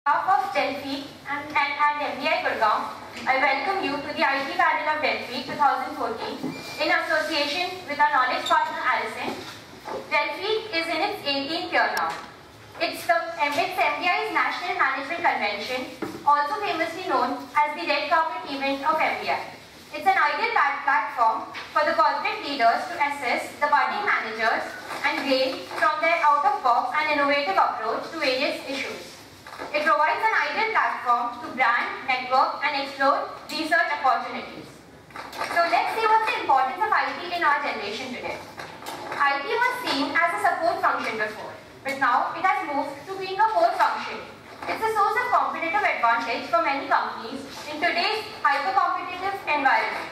behalf of Delphi and MBI Gurgaon, I welcome you to the IT panel of Delphi 2014 in association with our knowledge partner Allison. Delphi is in its 18th year now. It's MBI's National Management Convention, also famously known as the Red Carpet event of MBI. It's an ideal platform for the corporate leaders to assess the budding managers and gain from their out-of-box and innovative approach to various issues. It provides an ideal platform to brand, network, and explore research opportunities. So let's see what's the importance of IT in our generation today. IT was seen as a support function before, but now it has moved to being a core function. It's a source of competitive advantage for many companies in today's hyper-competitive environment.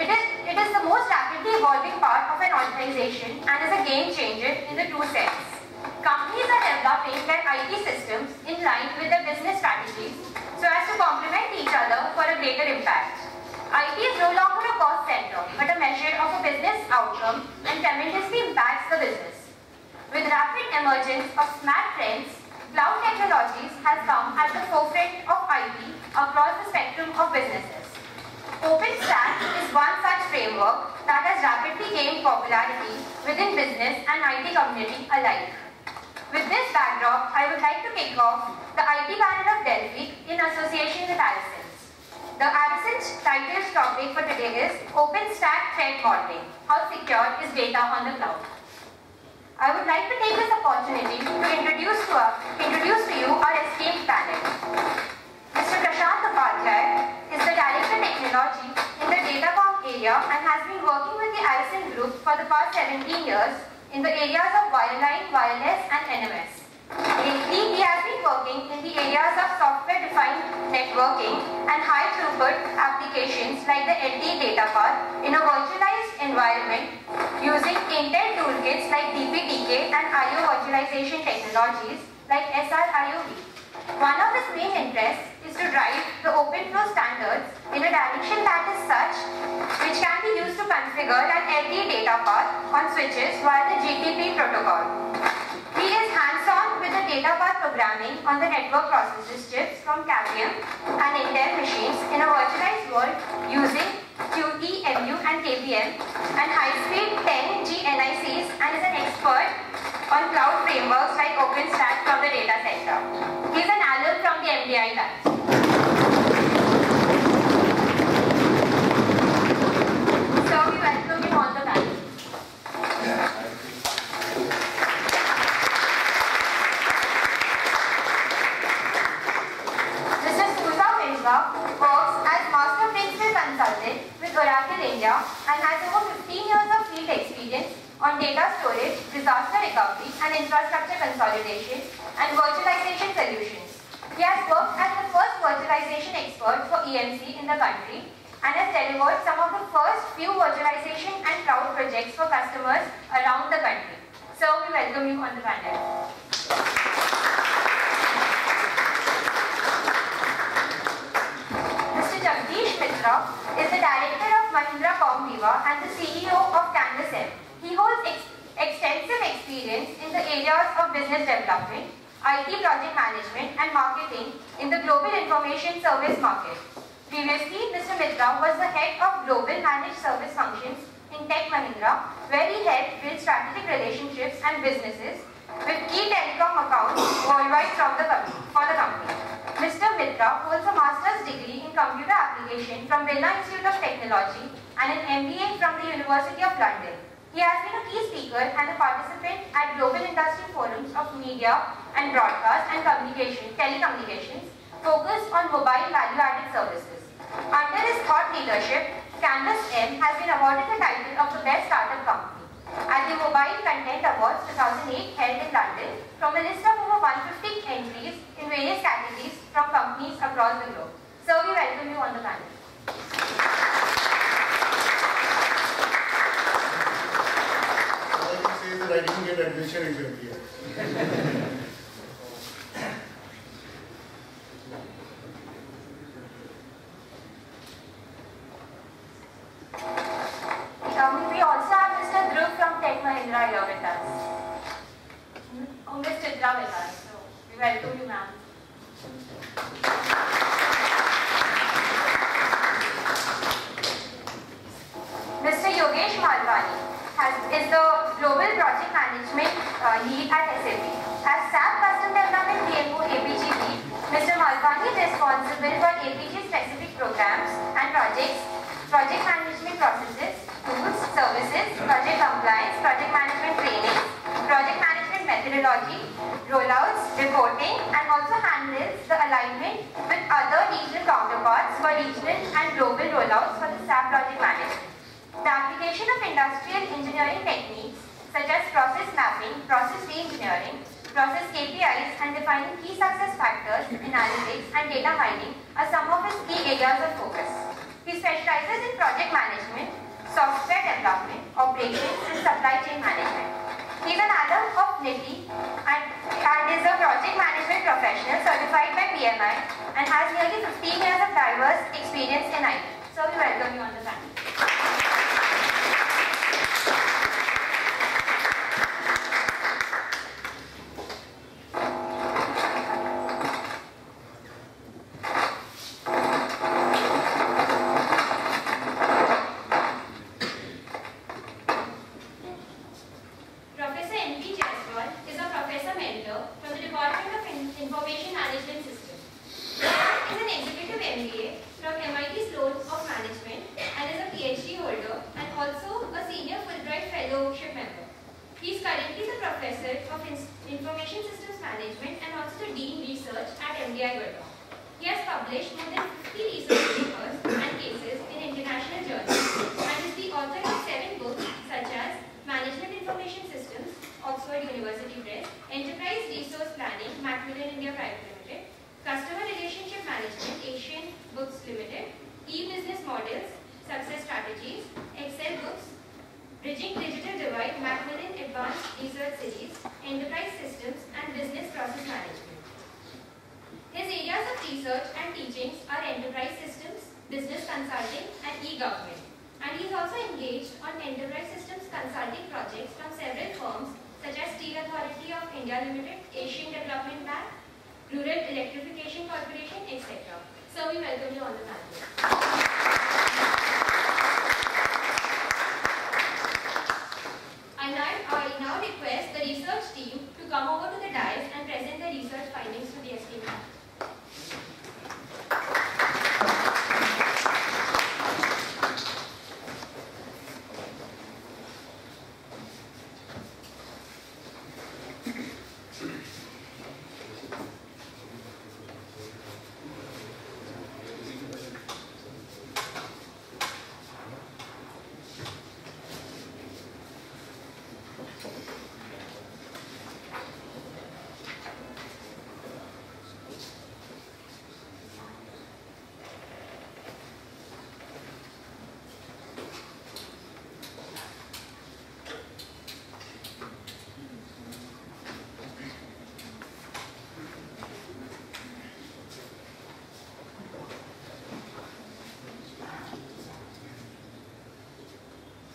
It is the most rapidly evolving part of an organization and is a game changer in the true sense. Companies are developing their IT systems in line with their business strategies so as to complement each other for a greater impact. IT is no longer a cost center, but a measure of a business outcome and tremendously impacts the business. With rapid emergence of smart trends, cloud technologies has come at the forefront of IT across the spectrum of businesses. OpenStack is one such framework that has rapidly gained popularity within business and IT community alike. With this backdrop, I would like to kick off the IT panel of Delphi in association with Allison's. The Allison's title topic for today is OpenStack Threat Modeling: How secure is data on the cloud? I would like to take this opportunity to introduce to you our esteemed panel. Mr. Prashant Upadhyay is the Director Technology in the Datacom area and has been working with the Allison Group for the past 17 years in the areas of wireline, wireless and NMS. Lately, he has been working in the areas of software-defined networking and high-throughput applications like the LTE data path in a virtualized environment using Intel toolkits like DPTK and I/O virtualization technologies like SR-IOV. One of his main interests is to drive the OpenFlow standards in a direction that is such which can be used to configure an LTE data path on switches via the GTP protocol. He is hands-on with the data path programming on the network processors chips from Cavium and Intel machines in a virtualized world using QEMU and KPM and high-speed 10G NICs and is an expert on cloud frameworks like OpenStack from the data center. He is an alum from the MBI lab. So we welcome you on the panel. Mr. Susa Mirza works as Master Principal Consultant with Oracle India and has over 15 years of field experience on data storage, disaster recovery and infrastructure consolidation and virtualization solutions. He has worked as the first virtualization expert for EMC in the country and has delivered some of the first few virtualization and cloud projects for customers around the country. So we welcome you on the panel. Mr. Jagdish Mitra is the Director of Mahindra Comviva and the CEO of Canvas M. He holds extensive experience in the areas of business development, IT project management and marketing in the global information service market. Previously, Mr. Mitra was the head of global managed service functions in Tech Mahindra, where he helped build strategic relationships and businesses with key telecom accounts worldwide for the company. Mr. Mitra holds a master's degree in computer application from Birla Institute of Technology and an MBA from the University of London. He has been a key speaker and a participant at global industry forums of media and broadcast and telecommunications focused on mobile value-added services. Under his thought leadership, Canvas M has been awarded the title of the Best Startup Company at the Mobile Content Awards 2008 held in London from a list of over 150 entries in various categories from companies across the globe. So we welcome you on the panel. That I didn't get admission into here. We also have Mr. Dhruv from Tech Mahindra here with us. Ms. Chitra with us. So we welcome you, ma'am. built for APJ-specific programs and projects, project management processes, tools, services, project compliance, project management training, project management methodology, rollouts, reporting, and also handles the alignment with other regional counterparts for regional and global rollouts for the SAP project management. The application of industrial engineering techniques such as process mapping, process re-engineering, process KPIs, and defining key success factors, analytics, and data mining are some of his key areas of focus. He specializes in project management, software development, operations, and supply chain management. He is an alum of NITI and is a project management professional certified by PMI and has nearly 15 years of diverse experience in IT. So we welcome you on the panel.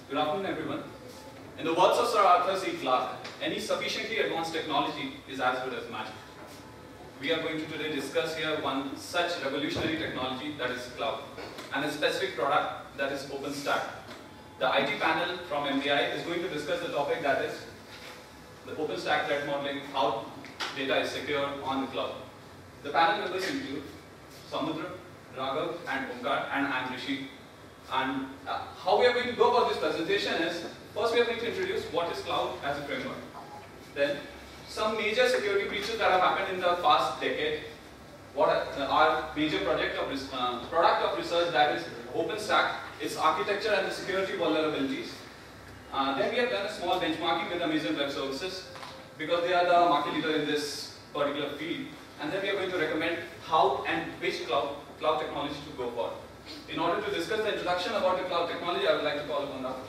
Good afternoon, everyone. In the words of Sir Arthur C. Clarke, any sufficiently advanced technology is as good as magic. We are going to today discuss here one such revolutionary technology, that is cloud, and a specific product, that is OpenStack. The IT panel from MBI is going to discuss the topic, that is the OpenStack threat modeling, how data is secure on the cloud. The panel members include Samudra, Raghav, and Omkar, and I am Rishi. And how we are going to go about this presentation is, first we are going to introduce what is cloud as a framework. Then, some major security breaches that have happened in the past decade. What are major product of research, that is OpenStack, its architecture and the security vulnerabilities. Then we have done a small benchmarking with Amazon Web Services because they are the market leader in this particular field. And then we are going to recommend how and which cloud technology to go for. In order to discuss the introduction about the cloud technology, I would like to call upon Raghav.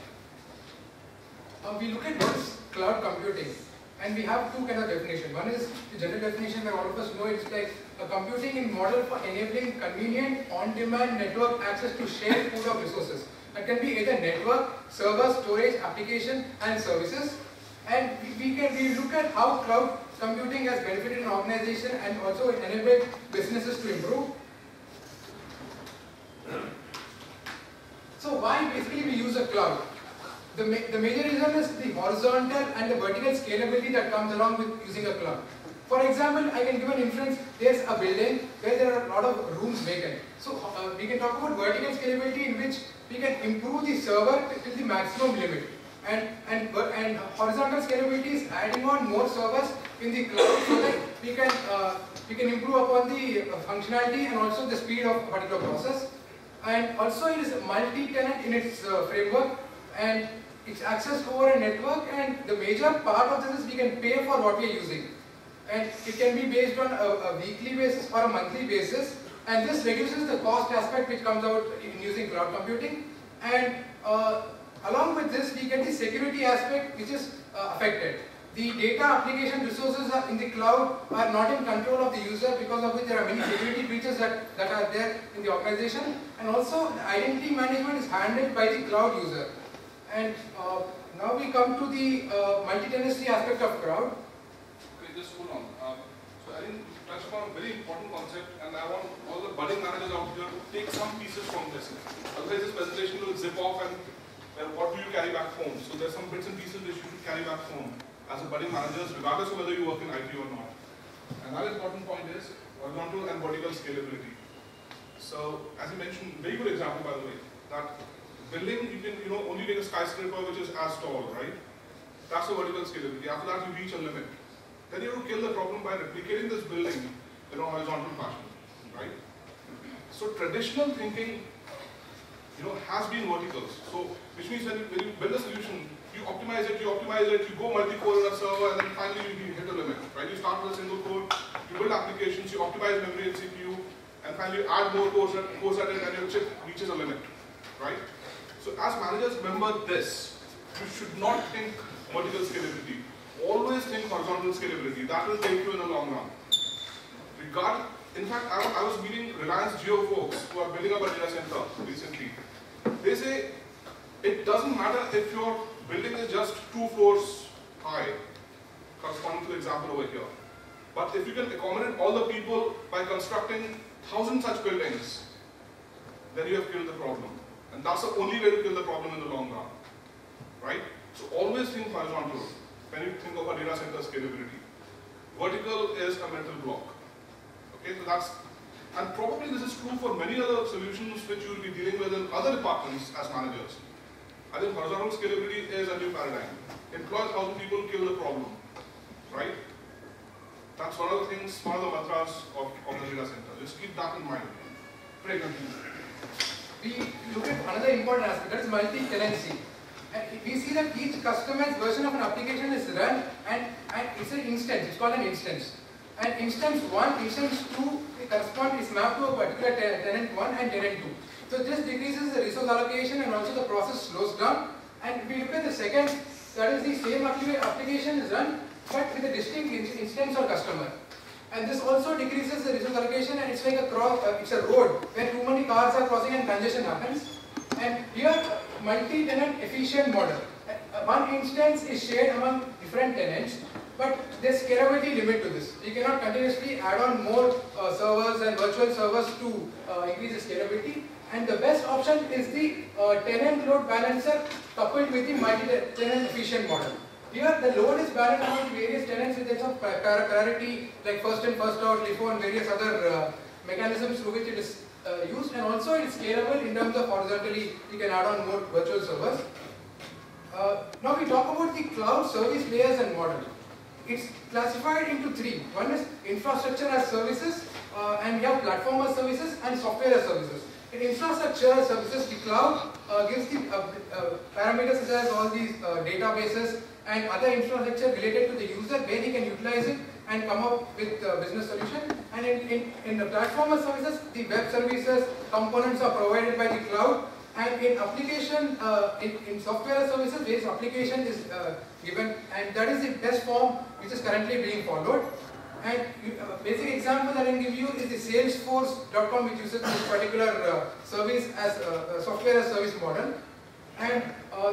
We look at what is cloud computing, and we have two kinds of definition. One is the general definition where all of us know it's like a computing model for enabling convenient, on-demand network access to shared pool of resources. That can be either network, server, storage, application, and services. And we look at how cloud computing has benefited an organization and also enabled businesses to improve. So why basically we use a cloud? The major reason is the horizontal and the vertical scalability that comes along with using a cloud. For example, I can give an inference, there's a building where there are a lot of rooms vacant. So we can talk about vertical scalability, in which we can improve the server till the maximum limit. And horizontal scalability is adding on more servers in the cloud so that we can improve upon the functionality and also the speed of a particular process. And also it is multi-tenant in its framework, and it's accessed over a network, and the major part of this is we can pay for what we are using. And it can be based on a weekly basis or a monthly basis, and this reduces the cost aspect which comes out in using cloud computing. And along with this, we get the security aspect which is affected. The data application resources in the cloud are not in control of the user, because of which there are many security breaches that are there in the organization. And also the identity management is handled by the cloud user. And now we come to the multi-tenancy aspect of cloud. Okay, just hold on. So I think you touched upon a very important concept, and I want all the budding managers out here to take some pieces from this. Otherwise this presentation will zip off, and what do you carry back home? So there's some bits and pieces which you should carry back home as a budding managers, regardless of whether you work in IT or not. Another important point is horizontal and vertical scalability. So as you mentioned, very good example by the way, that building you can only make a skyscraper which is as tall, right? That's the vertical scalability. After that you reach a limit. Then you have to kill the problem by replicating this building in a horizontal fashion, right? So traditional thinking has been verticals. So which means when you build a solution, you optimize it, you go multi-core in a server, and then finally you hit a limit, right? You start with a single core, you build applications, you optimize memory and CPU, and finally you add more cores at it, and your chip reaches a limit, right? So as managers, remember this. You should not think vertical scalability. Always think horizontal scalability. That will take you in the long run. In fact, I was meeting Reliance Jio folks who are building up a data center recently. They say it doesn't matter if your building is just 2 floors high, corresponding to the example over here. But if you can accommodate all the people by constructing 1,000 such buildings, then you have killed the problem. And that's the only way to kill the problem in the long run, right? So always think horizontal when you think of a data center scalability. Vertical is a mental block. Okay, so that's, and probably this is true for many other solutions which you will be dealing with in other departments as managers. I think horizontal scalability is a new paradigm. Employ 1,000 people, kill the problem, right? That's one of the things, one of the mantras of the data center. Just keep that in mind. Very good. We look at another important aspect, that is multi-tenancy. And we see that each customized version of an application is run, and it's an instance, it's called an instance. And instance 1, instance 2 is mapped to a particular tenant 1 and tenant 2. So this decreases the resource allocation, and also the process slows down. And if we look at the second, that is the same application is run, but with a distinct instance or customer. And this also decreases the resource allocation, and it's like it's a road where too many cars are crossing and congestion happens. And here, multi-tenant efficient model. One instance is shared among different tenants, but there's scalability limit to this. You cannot continuously add on more servers and virtual servers to increase the scalability. And the best option is the tenant load balancer coupled with the multi-tenant efficient model. Here, the load is balanced among various tenants with some priority, like first in, first out, LIFO, and various other mechanisms through which it is used, and also it is scalable in terms of horizontally, you can add on more virtual servers. Now we talk about the cloud service layers and model. It's classified into 3. One is infrastructure as services, and we have platform as services and software as services. In infrastructure as services, the cloud gives the parameters such as all these databases and other infrastructure related to the user, where he can utilize it and come up with a business solution. And in the platform as services, the web services components are provided by the cloud. And in application, in software as services, various application is given, and that is the best form which is currently being followed. And a basic example that I can give you is the Salesforce.com, which uses this particular service as a software as service model. And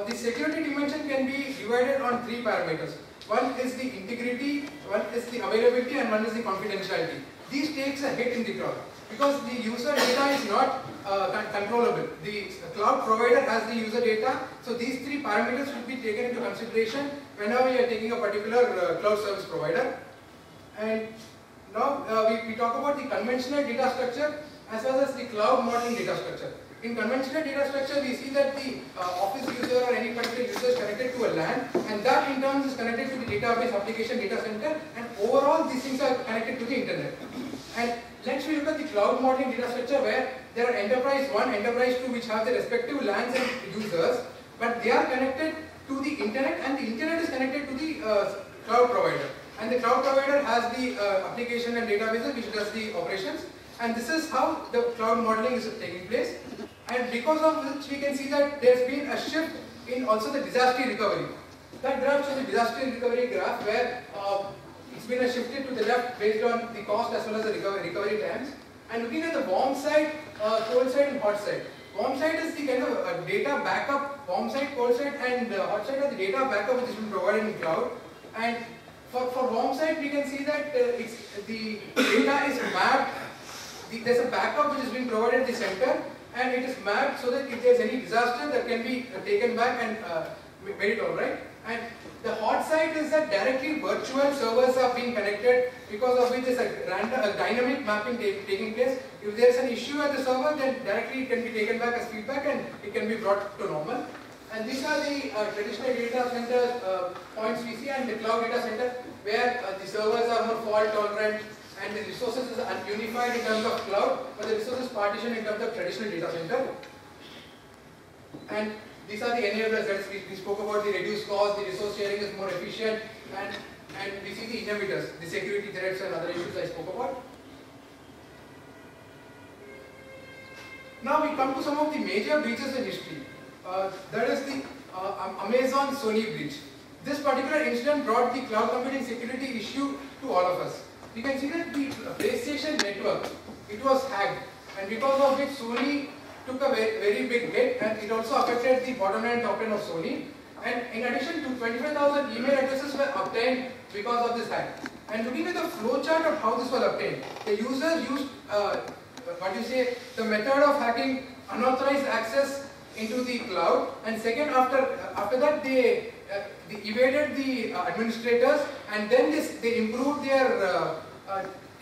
the security dimension can be divided on 3 parameters. One is the integrity, one is the availability, and one is the confidentiality. These takes a hit in the cloud because the user data is not controllable. The cloud provider has the user data, so these 3 parameters should be taken into consideration whenever you are taking a particular cloud service provider. And now we talk about the conventional data structure as well as the cloud modeling data structure. In conventional data structure, we see that the office user or any particular user is connected to a LAN, and that in turn is connected to the database application data center, and overall these things are connected to the internet. And next we look at the cloud modeling data structure, where there are enterprise 1, enterprise 2, which have their respective LANs and users, but they are connected to the internet, and the internet is connected to the cloud provider. And the cloud provider has the application and databases which does the operations. And this is how the cloud modeling is taking place. And because of which we can see that there's been a shift in also the disaster recovery. That graph shows the disaster recovery graph, where it's been shifted to the left based on the cost as well as the recovery times. And looking at the warm side, cold side and hot side. Warm side is the kind of data backup, warm side, cold side, and hot side are the data backup which has been provided in cloud. And for warm side, we can see that the data is mapped. There's a backup which has been provided at the center, and it is mapped so that if there's any disaster, that can be taken back and made it alright. And the hot side is that directly virtual servers are being connected, because of which there's a dynamic mapping taking place. If there's an issue at the server, then directly it can be taken back as feedback and it can be brought to normal. And these are the traditional data center points we see, and the cloud data center, where the servers are more fault tolerant, and the resources are unified in terms of cloud, but the resources partitioned in terms of traditional data center. And these are the enablers that we spoke about: the reduced cost, the resource sharing is more efficient, and we see the inhibitors, the security threats and other issues I spoke about. Now we come to some of the major breaches in history. That is the Amazon Sony breach. This particular incident brought the cloud computing security issue to all of us. We can see that the PlayStation network, it was hacked, and because of which Sony took a very big hit, and it also affected the bottom line top line of Sony. And in addition to 25,000 email addresses were obtained because of this hack. And looking at the flowchart of how this was obtained, the users used the method of hacking unauthorized access into the cloud, and second, after that they evaded the administrators, and then they improved their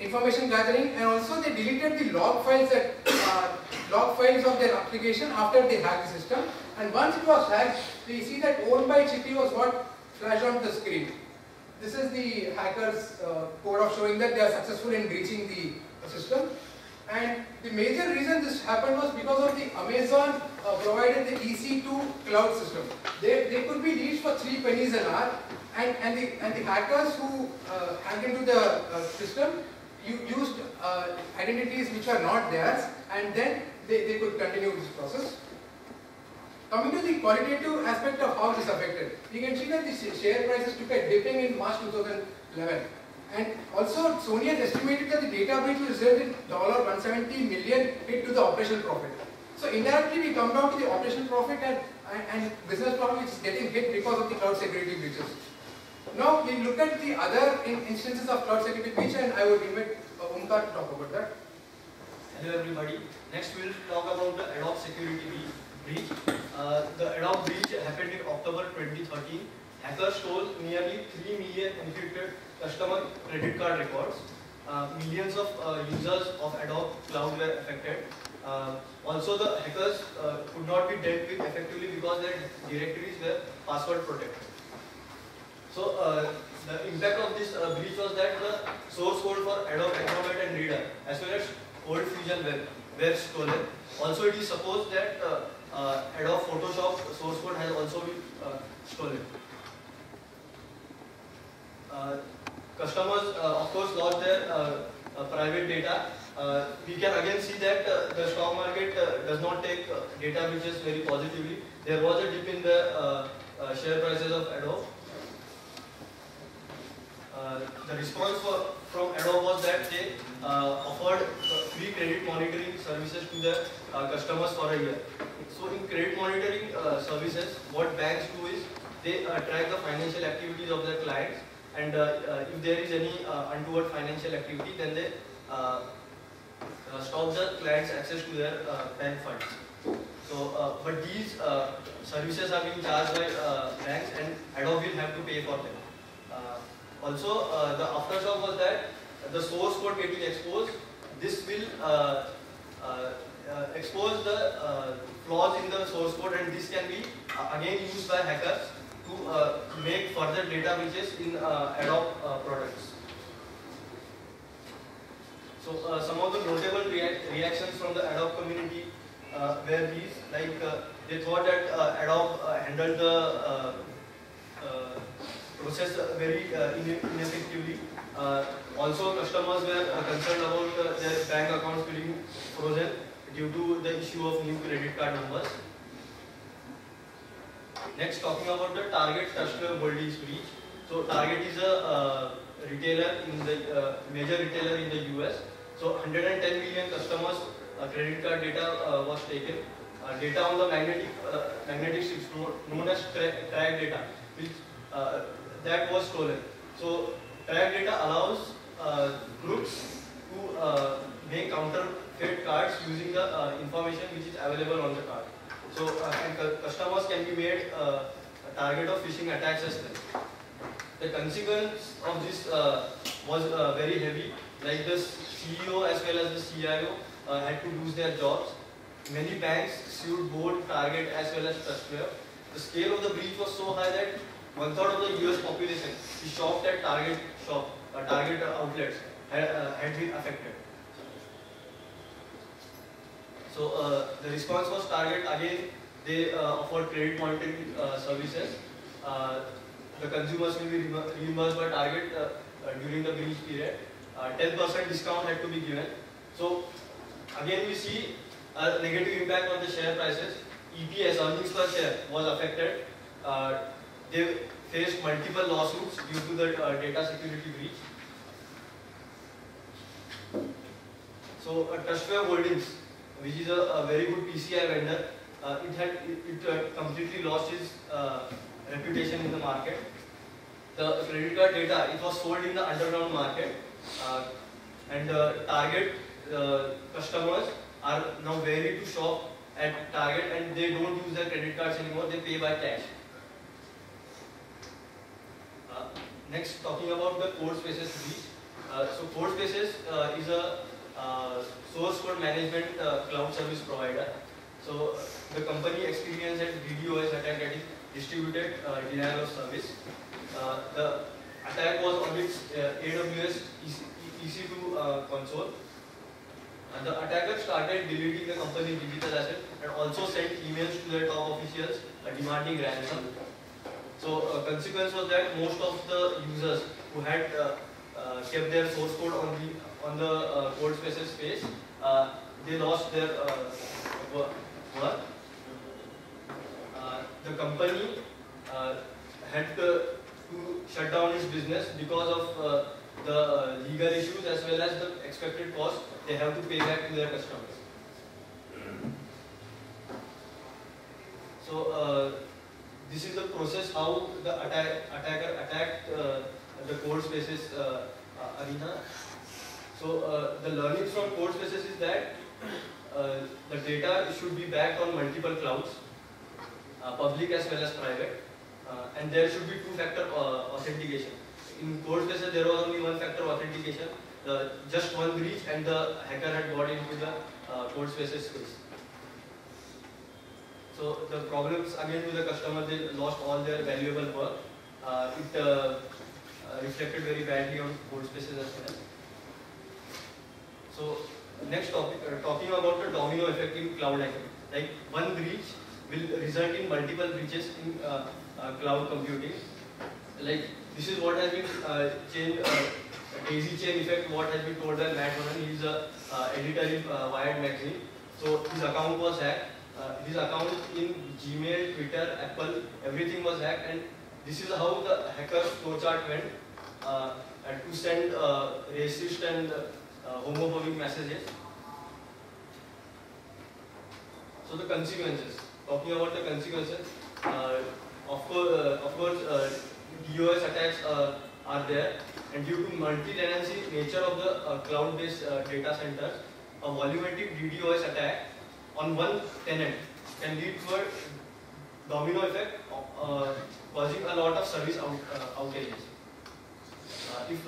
information gathering, and also they deleted the log files of their application after they hacked the system. And once it was hacked, we see that owned by Chippy was what flashed on the screen. This is the hackers' code of showing that they are successful in breaching the system. And the major reason this happened was because of the Amazon provided the EC2 cloud system. They could be reached for 3 pennies an hour, and the hackers who hacked into the system used identities which are not theirs, and then they could continue this process. Coming to the qualitative aspect of how this affected, you can see that the share prices took a dipping in March 2011. And also, Sony has estimated that the data breach will result in $170 million hit to the operational profit. So indirectly, we come down to the operational profit and business profit which is getting hit because of the cloud security breaches. Now, we look at the other instances of cloud security breach, and I would invite Omkar to talk about that. Hello everybody. Next, we will talk about the Adobe security breach. The Adobe breach happened in October 2013. Hackers stole nearly 3 million encrypted customer credit card records. Millions of users of Adobe Cloud were affected. Also, the hackers could not be dealt with effectively because their directories were password protected. So, the impact of this breach was that the source code for Adobe Acrobat and Reader, as well as Old Fusion Web, were stolen. Also, it is supposed that Adobe Photoshop source code has also been stolen. Customers, of course, lost their private data. We can again see that the stock market does not take data breaches very positively. There was a dip in the share prices of Adobe. The response from Adobe was that they offered free credit monitoring services to their customers for a year. So in credit monitoring services, what banks do is they track the financial activities of their clients, and if there is any untoward financial activity, then they stop the client's access to their bank funds. So, but these services are being charged by banks, and Adobe will have to pay for them. Also, the aftershock was that the source code getting exposed. This expose the flaws in the source code, and this can be again used by hackers to make further data breaches in Adobe products. So some of the notable reactions from the Adobe community were these, like they thought that Adobe handled the process very ineffectively. Also, customers were concerned about their bank accounts being frozen due to the issue of new credit card numbers. Next, talking about the Target Trustware Holdings breach. So, Target is a retailer in the major retailer in the US. So, 110 million customers credit card data was taken. Data on the magnetic strips known as track data, which that was stolen. So, track data allows crooks to make counterfeit cards using the information which is available on the card. So, and customers can be made a target of phishing attacks as well. The consequence of this was very heavy. Like the CEO as well as the CIO had to lose their jobs. Many banks sued both Target as well as Trustware. The scale of the breach was so high that 1/3 of the US population is shocked at Target outlets had been affected. So the response was Target. Again, they offered credit monitoring services. The consumers will be reimbursed by Target during the breach period. 10% discount had to be given. So again, we see a negative impact on the share prices. EPS, earnings per share, was affected. They faced multiple lawsuits due to the data security breach. So Trustware Holdings, which is a very good PCI vendor, it completely lost its reputation in the market. The credit card data, it was sold in the underground market, and Target customers are now wary to shop at Target, and they don't use their credit cards anymore, they pay by cash. Next, talking about the CodeSpaces breach. So CodeSpaces is a source code management cloud service provider. So the company experienced a DDoS attack, that is distributed denial of service. The attack was on its AWS EC2 console. And the attacker started deleting the company's digital assets and also sent emails to their top officials demanding ransom. So consequence was that most of the users who had kept their source code on the CodeSpaces space, they lost their work. The company had to shut down its business because of the legal issues as well as the expected cost they have to pay back to their customers. So this is the process how the attacker attacked the CodeSpaces arena. So the learnings from CodeSpaces is that the data should be backed on multiple clouds, public as well as private, and there should be two-factor authentication. In CodeSpaces, there was only one-factor authentication. Just one breach, and the hacker had got into the CodeSpaces space. So the problems again with the customer, they lost all their valuable work. It reflected very badly on CodeSpaces as well. So next topic, talking about the domino effect in cloud hacking. Like one breach will result in multiple breaches in cloud computing. Like this is what has been daisy chain effect, what has been told by Matt Honan. He is an editor in Wired magazine. So his account was hacked. His account in Gmail, Twitter, Apple, everything was hacked, and this is how the hacker's flowchart went to send racist and homophobic messages. So the consequences. Talking about the consequences, of course, DOS attacks are there, and due to multi-tenancy nature of the cloud-based data centers, a volumetric DDoS attack on one tenant can lead to a domino effect, causing a lot of service outages. If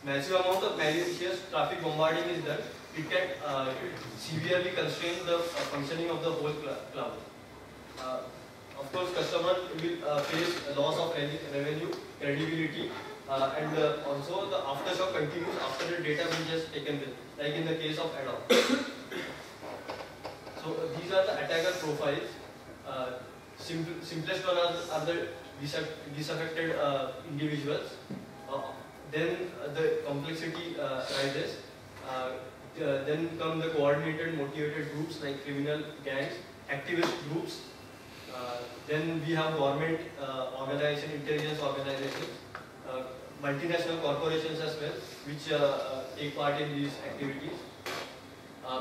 massive amount of malicious traffic bombarding is done, it can severely constrain the functioning of the whole cloud. Of course, customer will face a loss of revenue, credibility, and also the aftershock continues after the data breach has taken place, like in the case of Adobe. So these are the attacker profiles. Simplest one are the disaffected individuals. Then the complexity rises. Then come the coordinated, motivated groups like criminal gangs, activist groups. Then we have government organization, intelligence organizations, multinational corporations as well, which take part in these activities.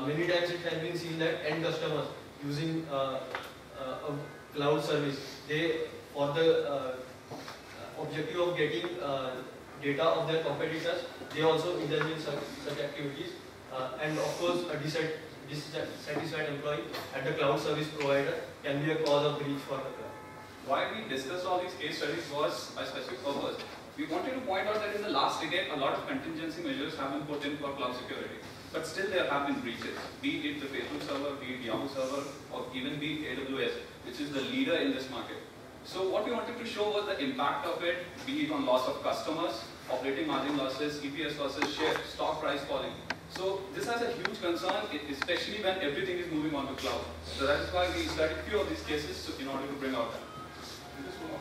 Many times it has been seen that end customers using a cloud service, they, for the objective of getting data of their competitors, they also indulge in such activities. And of course, a dissatisfied employee at the cloud service provider can be a cause of breach for the cloud. Why we discussed all these case studies was by specific purpose. We wanted to point out that in the last decade, a lot of contingency measures have been put in for cloud security. But still there have been breaches, be it the Facebook server, be it Yahoo server, or even be it AWS, which is the leader in this market. So what we wanted to show was the impact of it, be it on loss of customers, operating margin losses, EPS losses, share, stock price falling. So this has a huge concern, especially when everything is moving on to cloud. So that is why we studied a few of these cases in order to bring out that.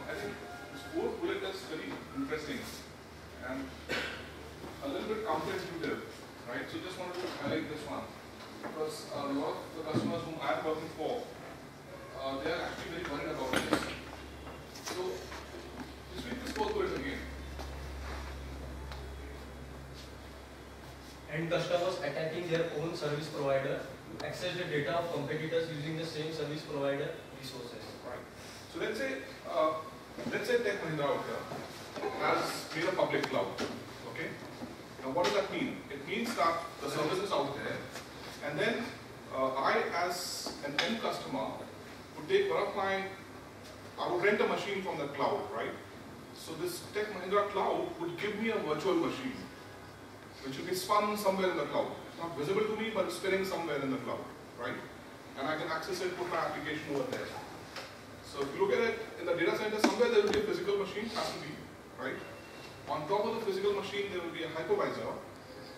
I think this fourth bullet is very interesting and a little bit counterintuitive, right? So just wanted to highlight this one because a lot of the customers whom I am working for, they are actually very worried about this. So just read this fourth bullet again. And customers attacking their own service provider to access the data of competitors using the same service provider resources. Right. So let's say Tech Mahindra out here has made a public cloud. Okay. Now what does that mean? It means that the service is out there, and then I, as an end customer, would take one of my, I would rent a machine from the cloud, right? So this Tech Mahindra cloud would give me a virtual machine, which will be spun somewhere in the cloud. It's not visible to me, but it's spinning somewhere in the cloud, right? And I can access it, put my application over there. So if you look at it in the data center, somewhere there will be a physical machine, has to be, right? On top of the physical machine, there will be a hypervisor,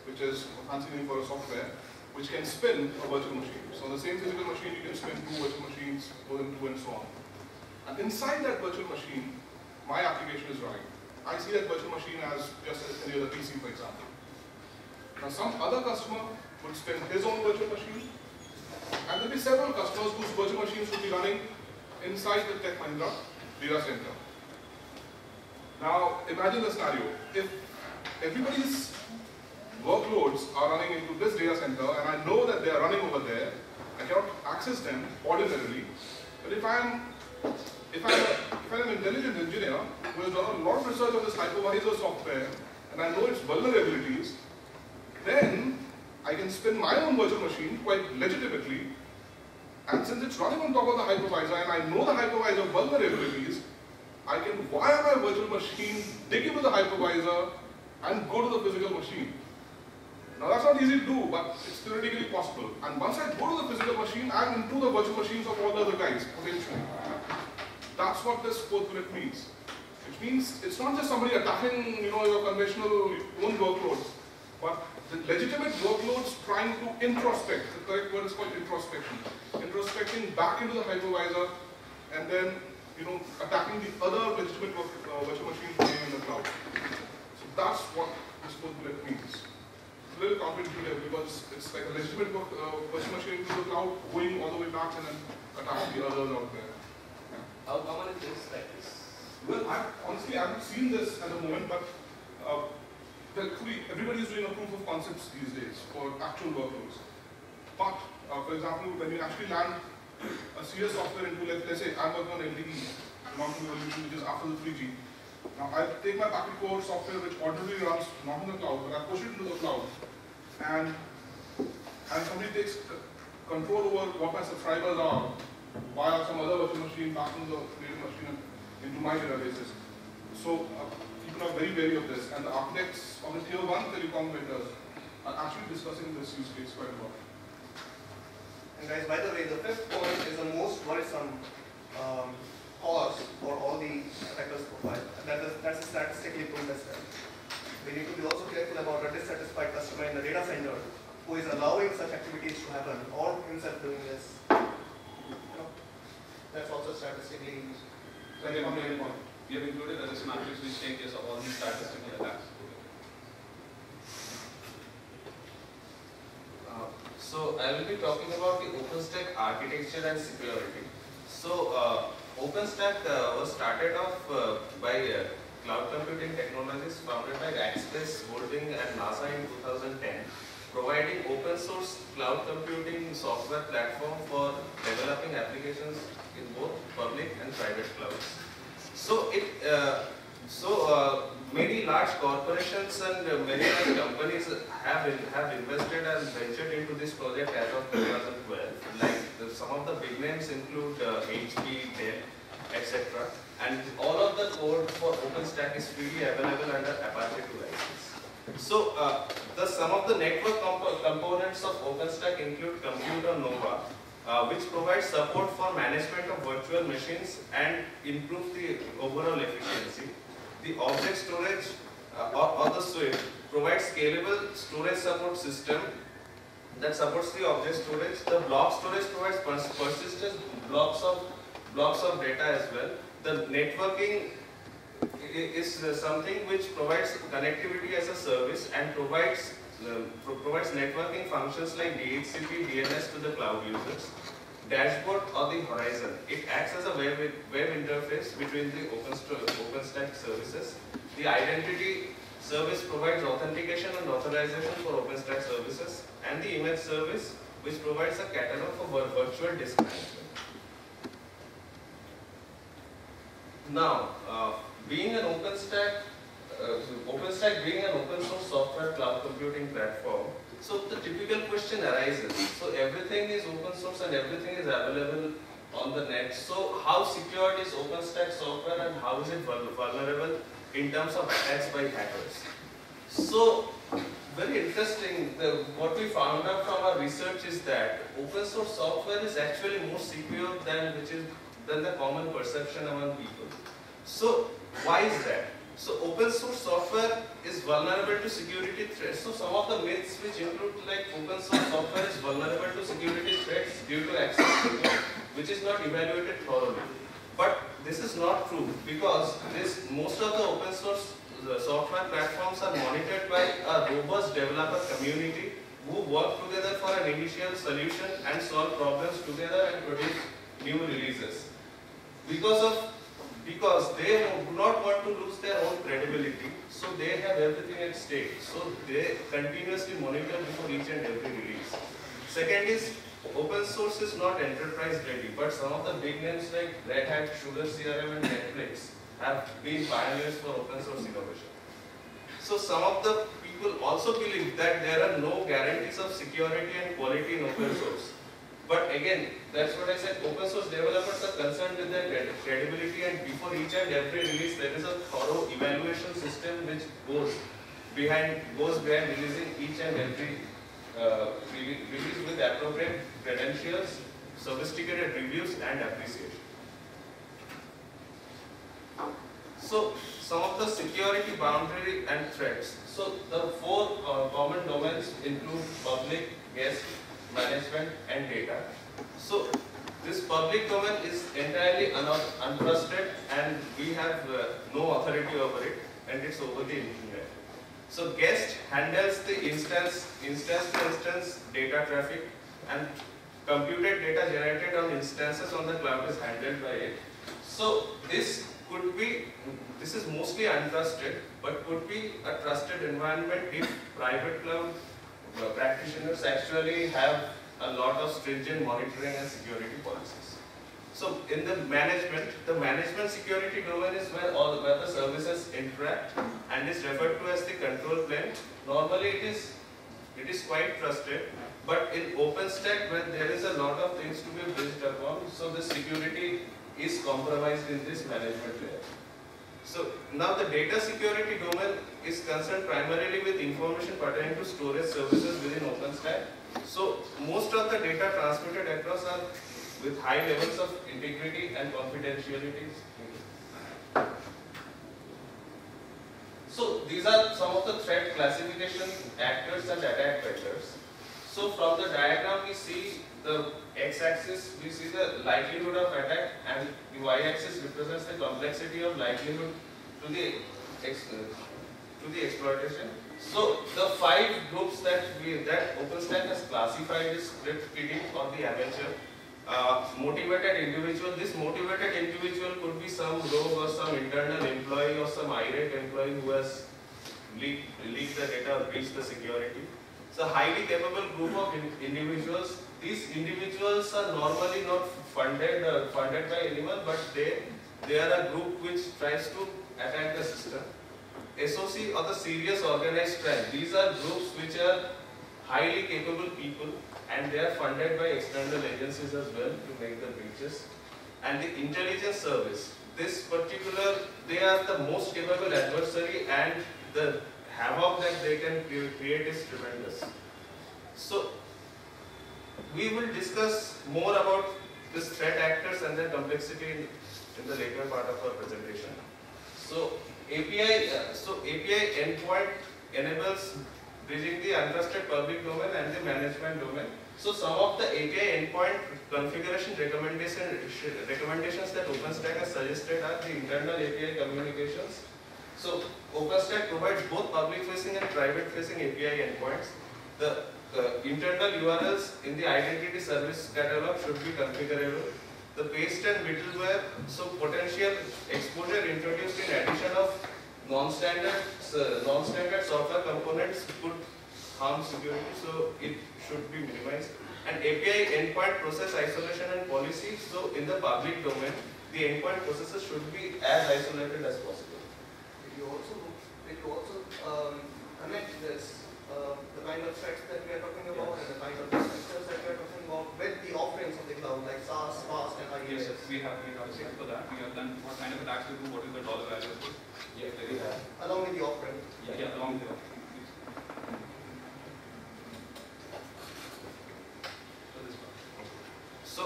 which is a fancy name for a software, which can spin a virtual machine. So on the same physical machine, you can spin two virtual machines, more than two, and so on. And inside that virtual machine, my application is running. I see that virtual machine as just any other PC, for example. Now some other customer would spin his own virtual machine, and there will be several customers whose virtual machines would be running inside the Tech Mahindra data center. Now imagine the scenario. If everybody's workloads are running into this data center and I know that they are running over there, I cannot access them ordinarily. But if I'm an intelligent engineer who has done a lot of research on this hypervisor software and I know its vulnerabilities, then I can spin my own virtual machine quite legitimately, and since it's running on top of the hypervisor and I know the hypervisor vulnerabilities, I can wire my virtual machine, dig into the hypervisor, and go to the physical machine. Now that's not easy to do, but it's theoretically possible. And once I go to the physical machine, I'm into the virtual machines of all the other guys, potentially. That's what this fourth bullet means. Which means it's not just somebody attacking, your conventional own workloads, but the legitimate workloads trying to introspect. The correct word is called introspection. Introspecting back into the hypervisor and then, attacking the other legitimate virtual machines running in the cloud. So that's what this fourth bullet means. It's a little counterintuitive because it's like a legitimate virtual machine into the cloud, going all the way back and then attacking the others out there. How common is this practice? Well, honestly, I haven't seen this at the moment, but everybody is doing a proof of concepts these days for actual workloads. But, for example, when you actually land a serious software into, let's say, I'm working on LTE, non-trivial evolution, which is after the 3G. Now, I take my packet core software, which ordinarily runs not in the cloud, but I push it into the cloud, and somebody takes control over what my subscribers are via some other virtual machine back into the creative machine into my databases. So people are very wary of this, and the architects of the tier 1 telecom vendors are actually discussing this use case quite a lot. And guys, by the way, the fifth point is the most worrisome cause for all the attackers' profile. That's statistically proved as well. We need to be also careful about a dissatisfied customer in the data center who is allowing such activities to happen or himself doing this. That's also statistically We have included a risk matrix which takes care of all these statistical attacks. So I will be talking about the OpenStack architecture and security. So OpenStack was started off by cloud computing technologies founded by Rackspace Holding and NASA in 2010, providing open source cloud computing software platform for developing applications in both public and private clouds. So many large corporations and many large companies have invested and ventured into this project as of 2012. Like some of the big names include HP, Dell, etc. And all of the code for OpenStack is freely available under Apache 2 license. So some of the network components of OpenStack include Computer Nova, which provides support for management of virtual machines and improves the overall efficiency. The object storage or the Swift provides scalable storage support system that supports the object storage. The block storage provides persistent blocks of data as well. The networking is something which provides connectivity as a service and provides networking functions like DHCP, DNS to the cloud users. Dashboard or the horizon. It acts as a web interface between the OpenStack services. The identity service provides authentication and authorization for OpenStack services, and the image service, which provides a catalog for virtual disk management. Now, being an OpenStack being an open source software cloud computing platform, so the typical question arises. So everything is open source and everything is available on the net. So how secure is OpenStack software and how is it vulnerable in terms of attacks by hackers? So very interesting, what we found out from our research is that open source software is actually more secure than the common perception among people. So why is that? So open source software is vulnerable to security threats. So some of the myths which include like open source software is vulnerable to security threats due to access control, which is not evaluated thoroughly. But this is not true because most of the open source software platforms are monitored by a robust developer community who work together for an initial solution and solve problems together and produce new releases. Because they do not want to lose their own credibility, so they have everything at stake. So they continuously monitor before each and every release. Second is, open source is not enterprise ready, but some of the big names like Red Hat, Sugar CRM and Netflix have been pioneers for open source innovation. So some of the people also believe that there are no guarantees of security and quality in open source. But again, that's what I said, open source developers are concerned with their credibility, and before each and every release there is a thorough evaluation system which goes behind releasing each and every release with appropriate credentials, sophisticated reviews and appreciation. So some of the security boundary and threats. So the four common domains include public, guest, management and data. So this public domain is entirely untrusted and we have no authority over it, and it's over the internet. So guest handles the instance data traffic, and computed data generated on instances on the cloud is handled by it. So this is mostly untrusted, but could be a trusted environment if private cloud practitioners actually have a lot of stringent monitoring and security policies. So in the management security domain is where the services interact and is referred to as the control plane. Normally it is quite trusted, but in OpenStack where there is a lot of things to be built upon, so the security is compromised in this management layer. So now the data security domain is concerned primarily with information pertaining to storage services within OpenStack. So most of the data transmitted across are with high levels of integrity and confidentiality. So these are some of the threat classification actors and attack vectors. So from the diagram we see the x-axis, we see the likelihood of attack, and the y-axis represents the complexity of likelihood to the exploitation. So the 5 groups that OpenStack has classified is script kidding or the amateur. Motivated individual. This motivated individual could be some rogue or some internal employee or some irate employee who has leaked the data or breached the security. It's a highly capable group of individuals. These individuals are normally not funded by anyone, but they are a group which tries to attack the system. SOC or the serious organized crime. These are groups which are highly capable people, and they are funded by external agencies as well to make the breaches. And the intelligence service. This particular, they are the most capable adversary, and the havoc that they can create is tremendous. So we will discuss more about this threat actors and their complexity in the later part of our presentation. So API endpoint enables bridging the untrusted public domain and the management domain. So some of the API endpoint configuration recommendations that OpenStack has suggested are the internal API communications. So OpenStack provides both public-facing and private-facing API endpoints. The internal URLs in the identity service catalog should be configurable. The paste and middleware, so potential exposure introduced in addition of non-standard software components could harm security, so it should be minimized. And API endpoint process isolation and policy, so in the public domain, the endpoint processes should be as isolated as possible. Did you also connect this, the kind of threats that we are talking about, and the kind of structures that we are talking about with the offerings of the cloud, like SaaS, FAST, and IaaS? Yes, we have a check for that. We have done what kind of attacks we do, what is the dollar value of it. Yeah, we have. Along with the offering. Yeah, along with the offering. So,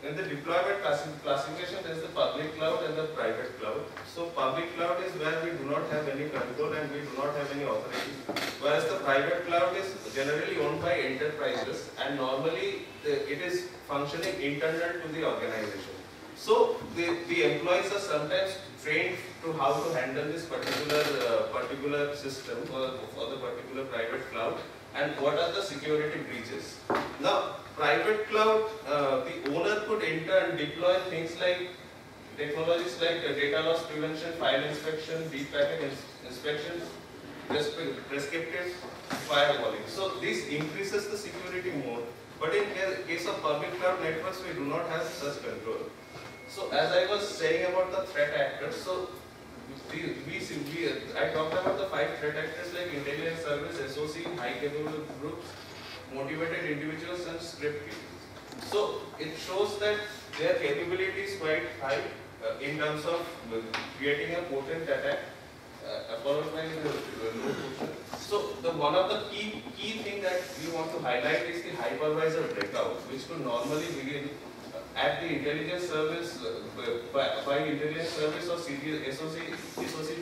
in the deployment classification, there is the public cloud and the private cloud. So, public cloud is where we do not have any control and we do not have any authority. Whereas the private cloud is generally owned by enterprises, and normally it is functioning internal to the organization. So, the employees are sometimes trained to how to handle this particular system for the particular private cloud, and what are the security breaches. Now, private cloud, the owner could in turn deploy things like technologies like data loss prevention, file inspection, deep packet inspection, prescriptive firewalling. So this increases the security more. But in case of public cloud networks, we do not have such control. So as I was saying about the threat actors, so I talked about the 5 threat actors like intelligence service, SOC, high capable groups, motivated individuals, and script kidding. So it shows that their capability is quite high in terms of creating a potent attack, followed by the low function. So one of the key thing that we want to highlight is the hypervisor breakout, which could normally begin at the intelligence service by intelligence service or SOC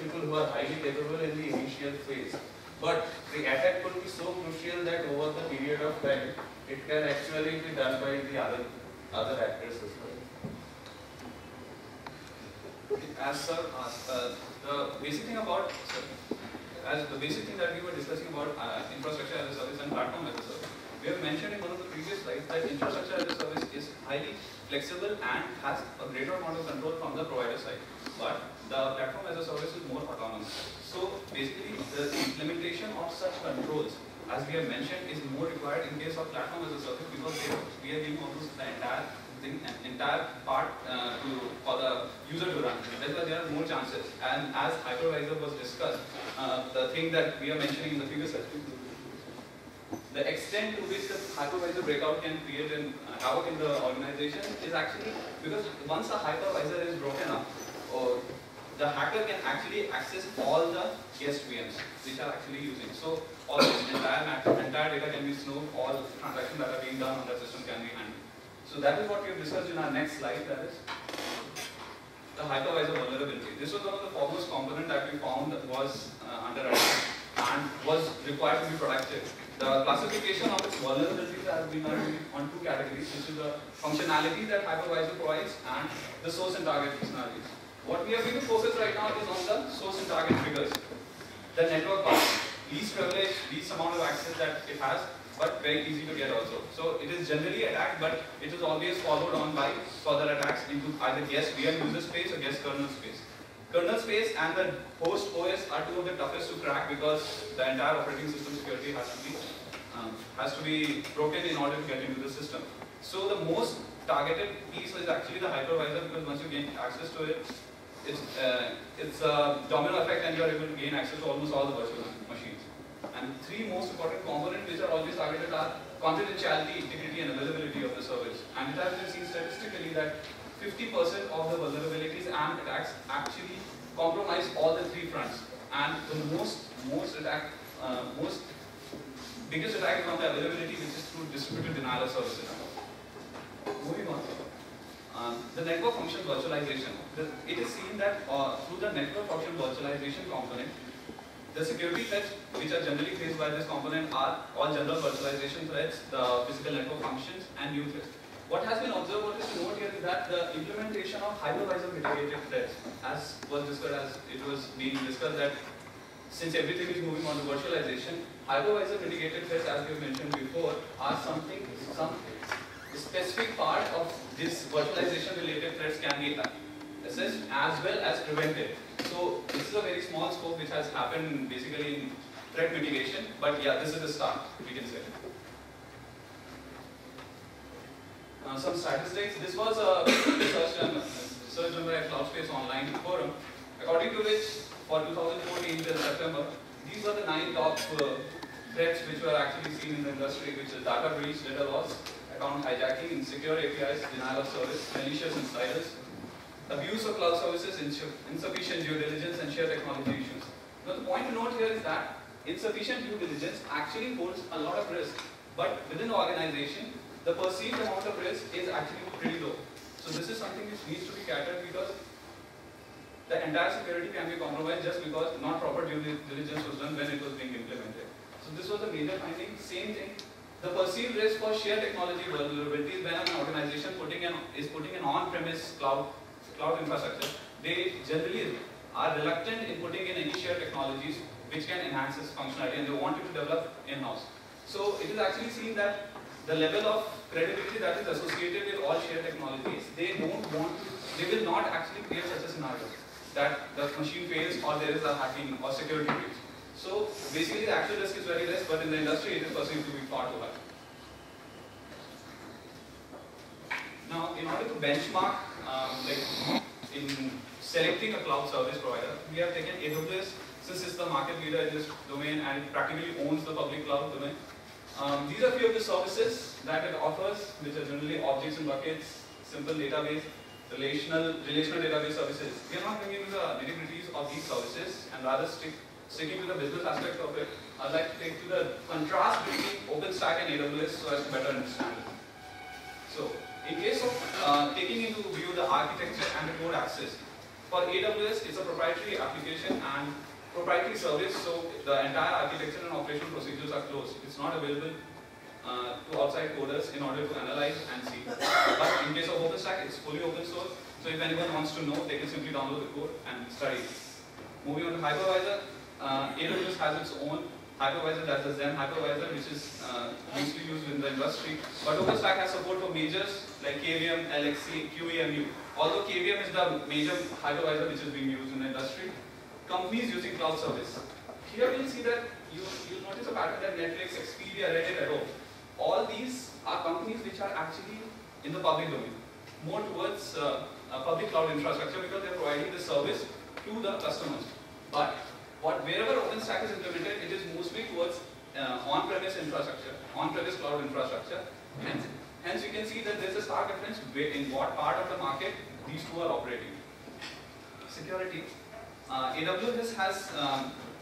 people who are highly capable in the initial phase. But the attack could be so crucial that over the period of time, it can actually be done by the other actors as well. As sir asked, the basic thing that we were discussing about infrastructure as a service and platform as a service, we have mentioned in one of the previous slides that infrastructure as a service is highly flexible and has a greater amount of control from the provider side. But the platform as a service is more autonomous. So basically, the implementation of such controls, as we have mentioned, is more required in case of platform as a service, because we are giving almost the entire part for the user to run. That's why there are more chances. And as hypervisor was discussed, the thing that we are mentioning in the previous slide, the extent to which the hypervisor breakout can create havoc in the organization is actually because once a hypervisor is broken up, or the hacker can actually access all the guest VMs which are actually using. So all this entire data can be snooped, all transactions that are being done on that system can be handled. So that is what we have discussed in our next slide, that is the hypervisor vulnerability. This was one of the foremost component that we found that was under attack and was required to be productive. The classification of its vulnerabilities has been on two categories, which is the functionality that hypervisor provides and the source and target functionalities. What we are going to focus right now is on the source and target figures. The network part, least privilege, least amount of access that it has, but very easy to get also. So it is generally attacked, but it is always followed on by further attacks into either guest VM user space or guest kernel space. Kernel space and the host OS are two of the toughest to crack because the entire operating system security has to be broken in order to get into the system. So the most targeted piece is actually the hypervisor, because once you gain access to it, it's a domino effect and you are able to gain access to almost all the virtual machines. And three most important components which are always targeted are confidentiality, integrity and availability of the service. And it has been seen statistically that 50% of the vulnerabilities and attacks actually compromise all the three fronts. And the biggest attack is on the availability, which is through distributed denial of services. Moving on. The network function virtualization. It is seen that through the network function virtualization component, the security threats which are generally faced by this component are all general virtualization threats, the physical network functions, and new threats. What has been observed, what is to note here is that the implementation of hypervisor mitigated threats, as was discussed, as it was being discussed, that since everything is moving on to virtualization, hypervisor mitigated threats, as we have mentioned before, are some specific part of this virtualization related threats can be assessed as well as prevented. So this is a very small scope which has happened basically in threat mitigation, but yeah, this is the start, we can say. Some statistics. This was a research done by CloudSpace Online forum, according to which for 2014 till September, these were the 9 top threats which were actually seen in the industry, which is data breach, data loss, account hijacking, insecure APIs, denial of service, malicious insiders, abuse of cloud services, insufficient due diligence, and shared technology issues. Now the point to note here is that insufficient due diligence actually holds a lot of risk, but within the organization, the perceived amount of risk is actually pretty low. So this is something which needs to be catered, because the entire security can be compromised just because not proper due diligence was done when it was being implemented. So this was a major finding. Same thing, the perceived risk for shared technology vulnerabilities when an organization is putting an on-premise cloud infrastructure, they generally are reluctant in putting in any shared technologies which can enhance its functionality, and they want it to develop in-house. So it is actually seen that the level of credibility that is associated with all shared technologies, they will not actually create such a scenario that the machine fails or there is a hacking or security breach. So basically the actual risk is very less, but in the industry it is perceived to be far too high. Now, in order to benchmark, in selecting a cloud service provider, we have taken AWS, since it's the market leader in this domain and it practically owns the public cloud domain. These are a few of the services that it offers, which are generally objects and buckets, simple database, relational database services. We are not going into the nitty-gritties of these services, and rather sticking to the business aspect of it. I'd like to take to the contrast between OpenStack and AWS so as to better understand it. So, in case of taking into view the architecture and the code access, for AWS it's a proprietary application and proprietary service, so the entire architecture and operational procedures are closed. It's not available to outside coders in order to analyze and see. But in case of OpenStack, it's fully open source, so if anyone wants to know, they can simply download the code and study it. Moving on to hypervisor, AWS has its own hypervisor, that's the Zen hypervisor, which is mostly used in the industry. But OpenStack has support for majors like KVM, LXC, QEMU. Although KVM is the major hypervisor which is being used in the industry, companies using cloud service. Here we'll see that you'll notice a pattern that Netflix, Expedia, Reddit, Adobe. All these are companies which are actually in the public domain, more towards public cloud infrastructure, because they're providing the service to the customers. But wherever OpenStack is implemented, it is mostly towards on-premise infrastructure, on-premise cloud infrastructure. Hence you can see that there's a stark difference in what part of the market these two are operating. Security. AWS has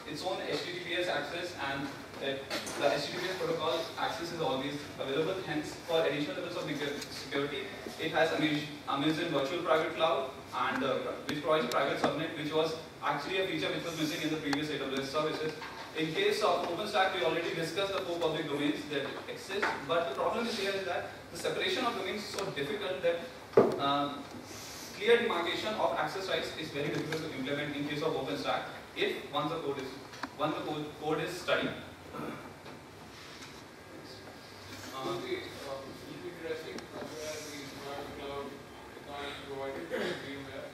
its own HTTPS access, and the HTTPS protocol access is always available. Hence, for additional levels of security, it has Amazon Virtual Private Cloud, and which provides private subnet, which was actually a feature which was missing in the previous AWS services. In case of OpenStack, we already discussed the 4 public domains that exist, but the problem is here is that the separation of domains is so difficult that clear demarcation of access rights is very difficult to implement in case of OpenStack if once the code is studied.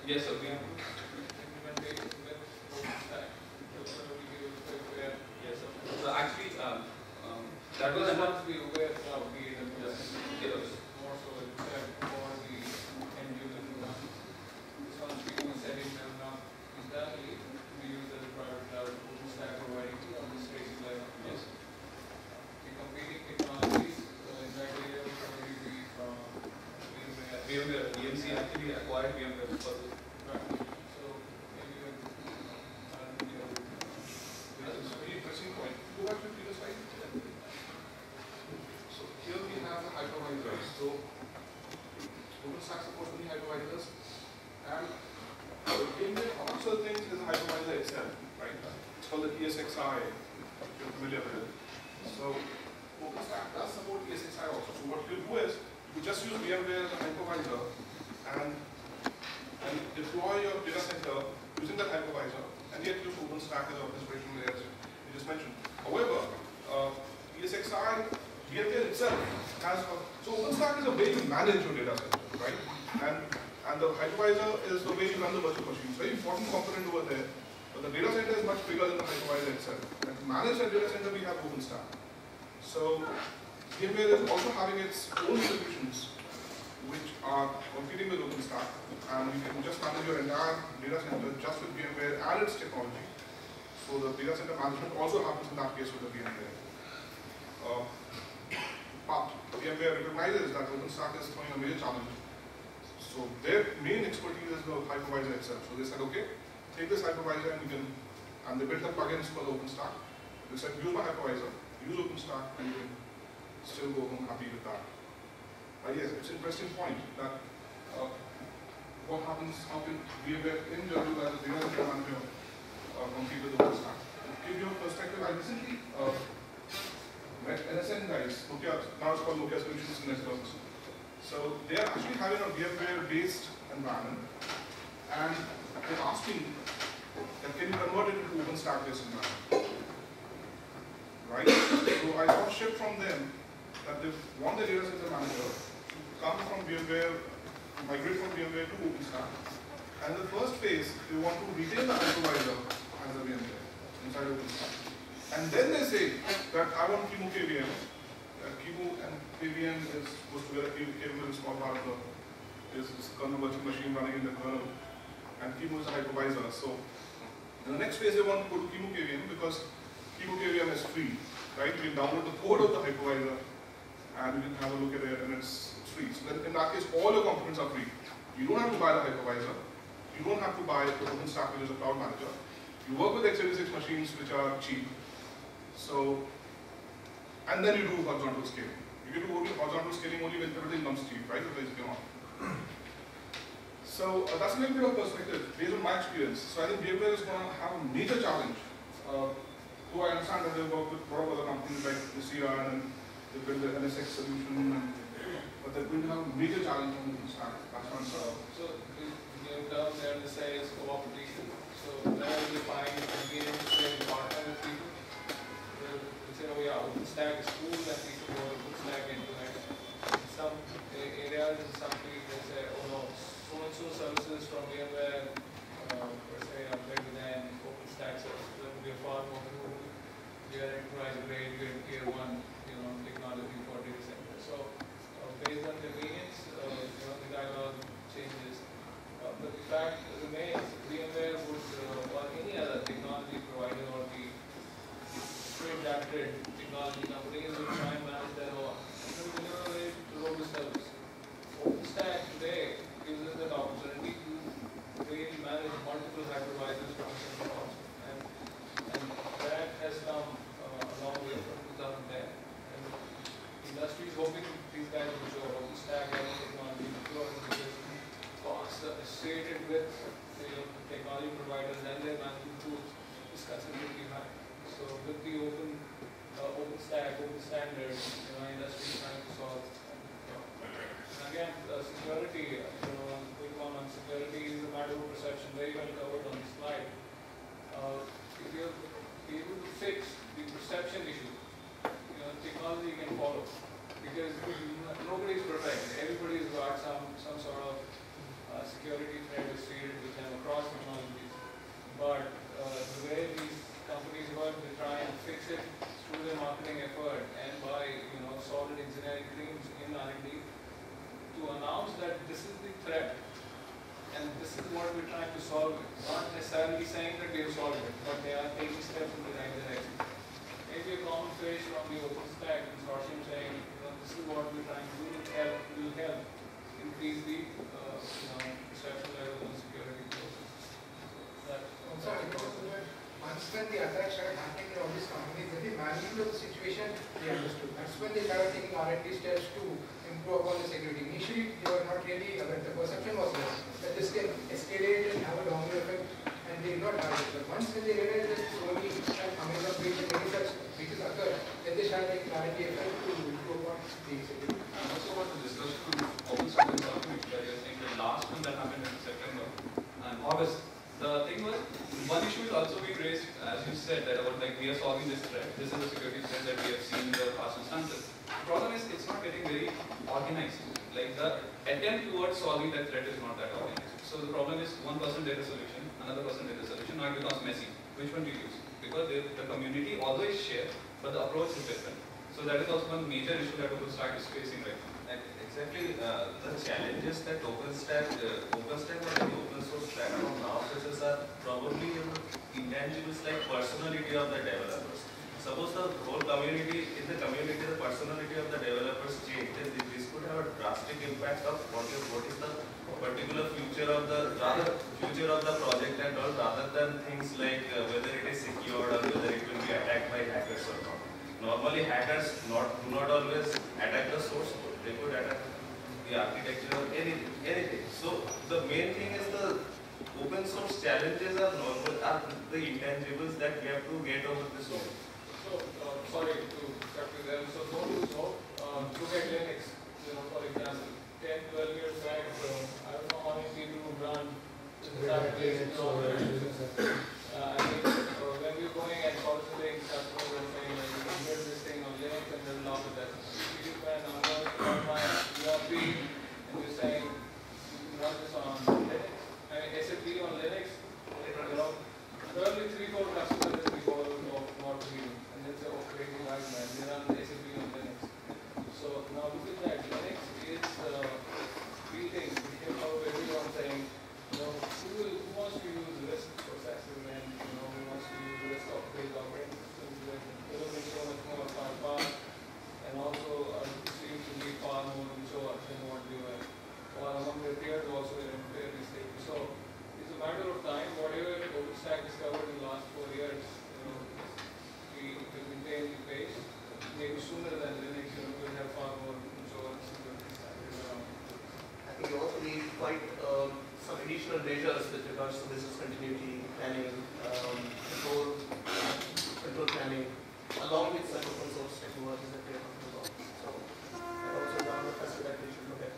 Yes, sir. So actually, that was once we aware of the AWS, more so except for the end user program. Once we set it up internally, we use as a private cloud OpenStack providing administration layer. Yes. The competing technologies in that area will probably be from VMware. EMC actually acquired VMware for this. Right. So maybe This is a very interesting point. Go back to the previous slide. So here we have the hypervisors. So OpenStack supports many hypervisors, and amongst other things is the hypervisor itself, right? It's called the ESXi, if you're familiar with it. So OpenStack does support ESXi also. So what you do is you just use VMware as a hypervisor and deploy your data center using that hypervisor, and yet use OpenStack as an orchestration layer, as you just mentioned. However, ESXi, VMware itself has so OpenStack is a way to manage your data center, right? And the hypervisor is the way you run the virtual machine. It's a very important component over there, but the data center is much bigger than the hypervisor itself. And to manage that data center, we have OpenStack. So VMware is also having its own solutions which are competing with OpenStack, and you can just manage your entire data center just with VMware and its technology. So the data center management also happens in that case with the VMware. But VMware recognizes that OpenStack is throwing a major challenge. So their main expertise is the hypervisor itself. So they said, okay, take this hypervisor and they built the plugins for the OpenStack. They said, use my hypervisor, use OpenStack, and you can still go home happy with that. Yes, it's an interesting point that what happens, how can VMware in general as a data center manager compete with OpenStack. To give you a perspective, I recently met NSN guys, Nokia, now it's called Nokia Solutions Networks. So they are actually having a VMware-based environment, and they're asking that can you convert it into OpenStack-based environment, right? So I saw a shift from them that they want the data center manager to come from VMware, migrate from VMware to OpenStack, and the first phase they want to retain the hypervisor as a VMware inside OpenStack, and then they say that I want QEMU KVM. QEMU and KVM is supposed to be a KVM is a small part of this kernel virtual machine running in the kernel, and QEMU is a hypervisor. So in the next phase they want to go to QEMU KVM because QEMU KVM is free, right? You can download the code of the hypervisor and you can have a look at it, and it's free. So then in that case, all your components are free. You don't have to buy the hypervisor. You don't have to buy the OpenStack, which is a cloud manager. You work with x86 machines, which are cheap. So, and then you do horizontal scaling. You can do only horizontal scaling only when everything comes cheap, right? Otherwise you cannot. So that's a little bit of perspective based on my experience. So I think VMware is going to have a major challenge. Though I understand that they work with a lot of other companies like Nicira and they build the NSX solution, but they're going to have a major challenge on OpenStack. That's one sort. So the term there they say is cooperation. So there you find engagement partner with people. They say, oh yeah, OpenStack is cool that we should go OpenStack into it. In some areas, in some fields, they say, oh no, so-and-so services from VMware, per se, are better than OpenStack services. That would be a far more cool. We are enterprise grade, we are tier 1, technology for data center. So based on convenience, the dialogue changes. But the fact remains, VMware would, or any other technology provider or the pre-adapted technology companies would try and manage their own. And deliver it to robust service. OpenStack today gives us an opportunity to really manage multiple hypervisors from these guys will show OpenStack and technology because costs associated with technology providers and their management tools is considerably high. So with the OpenStack, open standards, industry is trying to solve. And again, security, quick one on security is a matter of perception, very well covered on the slide. If you're able to fix the perception issue, technology can follow. Because nobody is perfect. Everybody's got some sort of security threat associated with them across technologies. But the way these companies work, they try and fix it through their marketing effort and by solid engineering teams in R&D to announce that this is the threat and this is what we're trying to solve it. Not necessarily saying that they've solved it, but they are taking steps in the right direction. Maybe a common phrase from the OpenStack consortium saying, this is what we're trying to do, will help increase the perception level on security process. Also, once when the attacks started happening in all these companies, when they manipulated the situation, they understood. That's when they started taking R&D steps to improve upon the security. Initially, they were not really aware. The perception was there that this can escalate and have a domino effect, and they did not have it. But once when they realized that slowly and Amazon breach and many such breaches occur, then they started taking R&D effort to improve upon the security. Also about the discussion on OpenStack consortium, where you're saying the last one that happened in September and August. The thing was, one issue is also being raised, as you said, that about we are solving this threat. This is a security threat that we have seen in the past instances. The problem is it's not getting very organized. Like the attempt towards solving that threat is not that organized. So the problem is one person did a solution, another person did a solution, now it becomes messy. Which one do you use? Because the community although is shared, but the approach is different. So that is also one major issue that OpenStack is facing right now. Exactly, the challenges that OpenStack or the open source platform now faces are probably intangibles like personality of the developers. Suppose the whole community, in the community, the personality of the developers change, then this could have a drastic impact of what is the particular future of the project and all, rather than things like whether it is secured or whether it will be attacked by hackers or not. Normally hackers do not always attack the source code. They could attack the architecture or anything. So the main thing is the open source challenges are the intangibles that we have to get over this one. So sorry to cut you there. So look at Linux, for example. 10, 12 years back, I don't know how many people would run applications on Linux. I think when we're going and soliciting customers and saying, you can build this thing on Linux and they'll laugh at that. If you can my ERP and you're saying, you can run this on Linux. I mean, SAP on Linux, probably 3-4 customers before what we do. And then say, oh, crazy guys, man, they run SAP on Linux. So now look at that. Linux is three things. We can cover everyone saying, who wants to use RISC processors and who wants to use RISC-based operating systems that delivering so much more fast and also seem to be far more mature than what we were. Or among their peers also in fairly stable. So it's a matter of time. Whatever OpenStack discovered in the last 4 years, we will maintain the pace. Maybe sooner than Linux, we'll have far more mature security standards around. I think you also need quite some additional measures with regards to business continuity planning, control planning, along with such open source technologies that we are talking about. So that also is another facet that we should look at.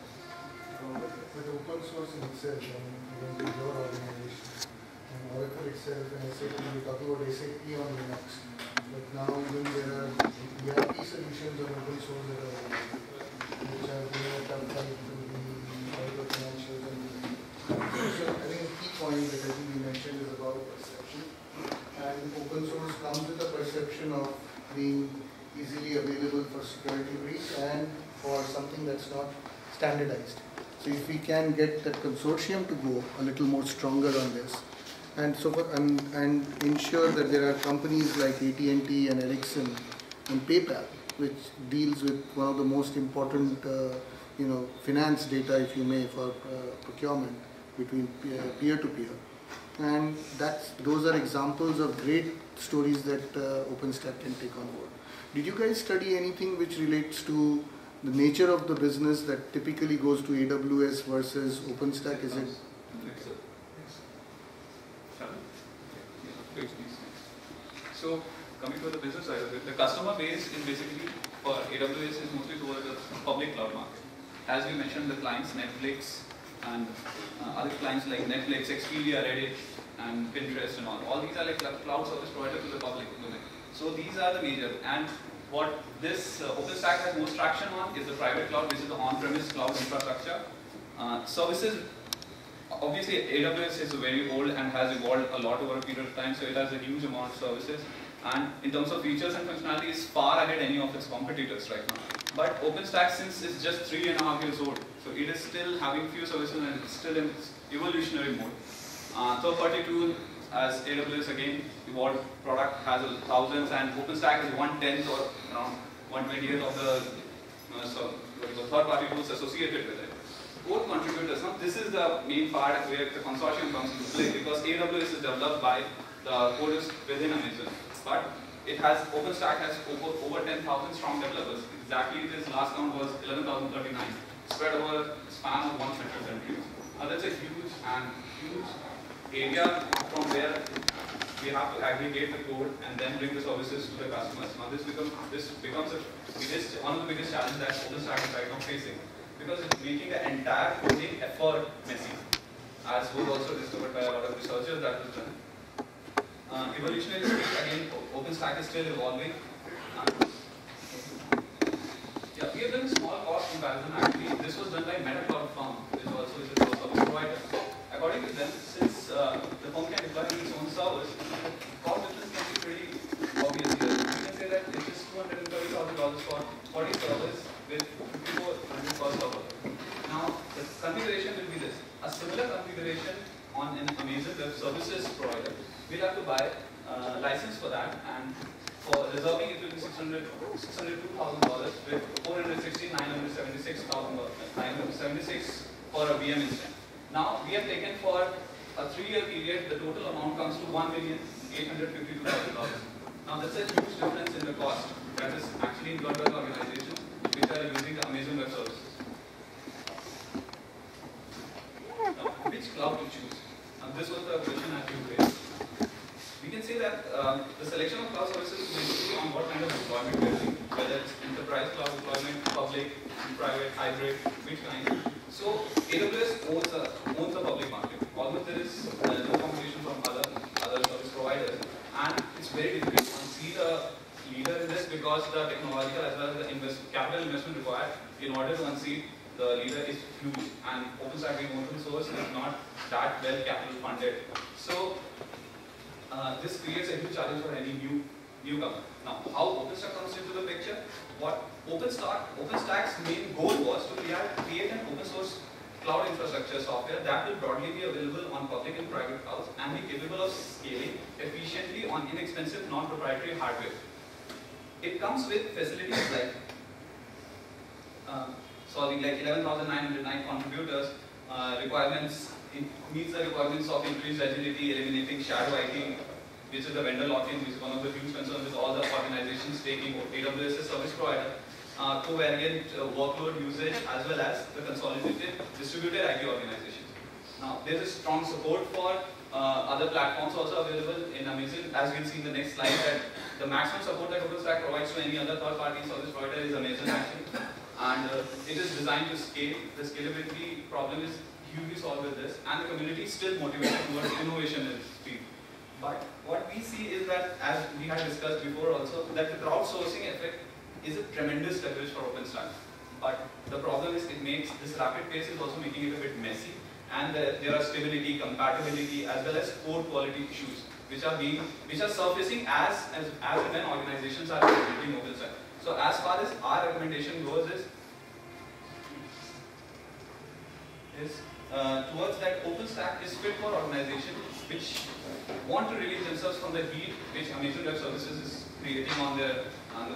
But open source in itself, even with your organization, and Oracle itself and SAP, we talk about SAP on Linux, but now even there are ERP solutions on open source that are available, which are being adopted to the Oracle financials and so I think a key point that I think we mentioned is about perception, and open source comes with a perception of being easily available for security breach and for something that's not standardized. So if we can get that consortium to go a little more stronger on this, and so and ensure that there are companies like AT&T and Ericsson and PayPal, which deals with one of the most important finance data, if you may, for procurement between peer-to-peer. And those are examples of great stories that OpenStack can take on board. Did you guys study anything which relates to the nature of the business that typically goes to AWS versus OpenStack? Is it? So coming to the business side of it, the customer base is basically for AWS is mostly towards the public cloud market. As we mentioned, the clients Netflix and other clients like Netflix, Expedia, Reddit, and Pinterest and all these are like cloud service providers to the public domain. So these are the major. And what this OpenStack has most traction on is the private cloud, which is the on-premise cloud infrastructure. Services, obviously AWS is very old and has evolved a lot over a period of time, so it has a huge amount of services. And in terms of features and functionality, is far ahead any of its competitors right now. But OpenStack, since it's just 3.5 years old, so it is still having few services and it's still in its evolutionary mode. Third-party tool, as AWS again evolved product has thousands, and OpenStack is 1/10 or around 1/20th of the third-party tools associated with it. Core contributors. Now this is the main part where the consortium comes into play, because AWS is developed by the coders within Amazon, but it has OpenStack has over 10,000 strong developers. Exactly, this last count was 11,039, spread over a span of 100 countries. That's a huge area from where we have to aggregate the code and then bring the services to the customers. Now this becomes one of the biggest challenges that OpenStack is right now facing, because it's making the entire coding effort messy, as was also discovered by a lot of researchers that was done. Evolutionary speed, again, OpenStack is still evolving. Yeah, we have done a small cost comparison actually. This was done by Metacloud Firm, which also is a cloud service provider. According to them, since the firm can deploy its own servers, the cost difference can be pretty obvious here. You can say that it is $230,000 for 40 servers with 5,400 per server. Now, the configuration will be this. A similar configuration on an Amazon Web Services provider, we'll have to buy a license for that, and for reserving it will be $602,000 with 460, $976 for a VM instance. Now we have taken for a 3-year period, the total amount comes to $1,852,000. Now that's a huge difference in the cost that is actually incurred by the organizations which are using the Amazon Web Services. Now, which cloud to choose? Now this was the question that you raised. We can say that the selection of cloud services is basically on what kind of deployment we are doing, whether it's enterprise cloud deployment, public, private, hybrid, which kind. So AWS owns the public market. Although there is no competition from other service providers, and it's very difficult to unseat a leader in this, because the technological as well as the capital investment required in order to unseat the leader is huge, and OpenStack being open source is not that well capital funded. So this creates a huge challenge for any newcomer. Now, how OpenStack comes into the picture? What OpenStack's main goal was to create an open source cloud infrastructure software that will broadly be available on public and private clouds and be capable of scaling efficiently on inexpensive non-proprietary hardware. It comes with facilities like solving like 11,909 contributors, meets the requirements of increased agility, eliminating shadow IT, which is the vendor lock-in, which is one of the huge concerns with all the organizations taking AWS as service provider, covariant workload usage, as well as the consolidated distributed IT organizations. Now, there is strong support for other platforms also available in Amazon. As we'll see in the next slide, that the maximum support that OpenStack provides to any other third-party service provider is Amazon actually. And it is designed to scale. The scalability problem is hugely solved with this, and the community is still motivated towards innovation and speed. But what we see is that, as we had discussed before also, that the crowdsourcing effect is a tremendous leverage for OpenStack. But the problem is it makes this rapid pace is also making it a bit messy, and there are stability, compatibility, as well as code quality issues, which are surfacing as and when organizations are implementing OpenStack. So as far as our recommendation goes is towards that OpenStack is fit for organizations which want to relieve themselves from the heat which Amazon Web Services is creating on the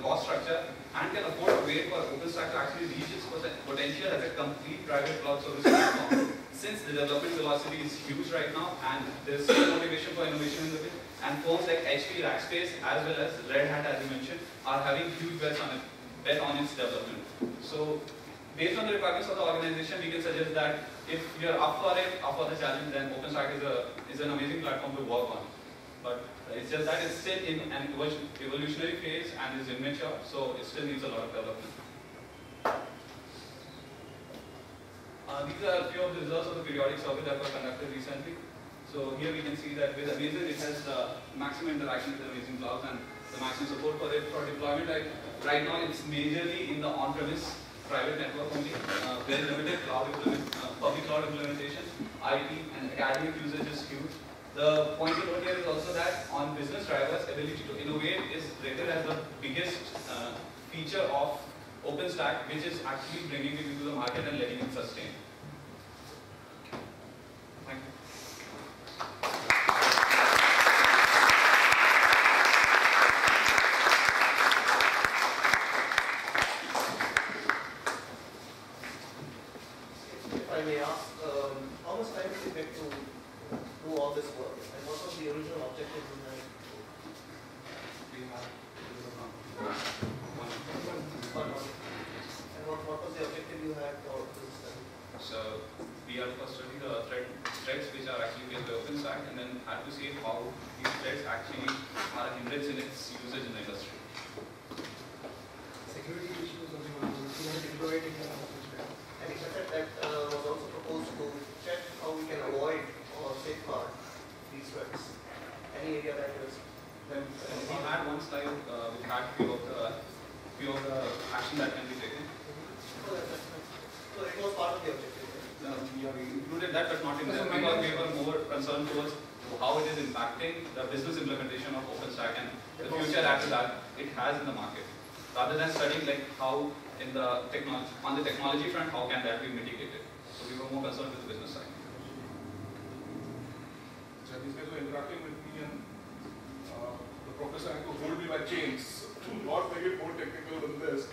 cost structure, and can afford to wait for OpenStack to actually reach its potential as a complete private cloud service platform. Since the development velocity is huge right now, and there's still motivation for innovation in the field, and firms like HP, Rackspace, as well as Red Hat, as you mentioned, are having huge bets on it. bet on its development. So based on the requirements of the organization, we can suggest that if you're up for it, up for the challenge, then OpenStack is an amazing platform to work on. But it's just that it's still in an evolutionary phase and is immature, so it still needs a lot of development. These are a few of the results of the periodic survey that were conducted recently. So here we can see that with Amazon, it has the maximum interaction with Amazon Clouds and the maximum support for it for deployment. Right now, it's majorly in the on-premise private network only, very limited public cloud implementation, IT and academic usage is huge. The point to note here is also that on business drivers, ability to innovate is rated as the biggest feature of OpenStack, which is actually bringing it into the market and letting it sustain. Thank you. If I may ask, how much time did it take to do all this work? And what was the original objective in mind? We have 1 month. And what was the objective you had for this study? So we are first study the threads which are actually built by OpenStack, and then had to see how these threads actually are a hindrance in its usage in the industry. Security issues of deployed in the OpenStack. And it said that was also proposed to check how we can avoid or safeguard these threats. Any area that is. Then we had one slide which had few of the action that can be taken. So it was part of the objective. Yeah, we included that, but not in there because we were more concerned towards how it is impacting the business implementation of OpenStack and the future after that it has in the market, rather than studying like how in the technology front how can that be mitigated. So we were more concerned with the business side. So these guys were interacting with me, and the professor had to hold me by chains to not make it more technical than this.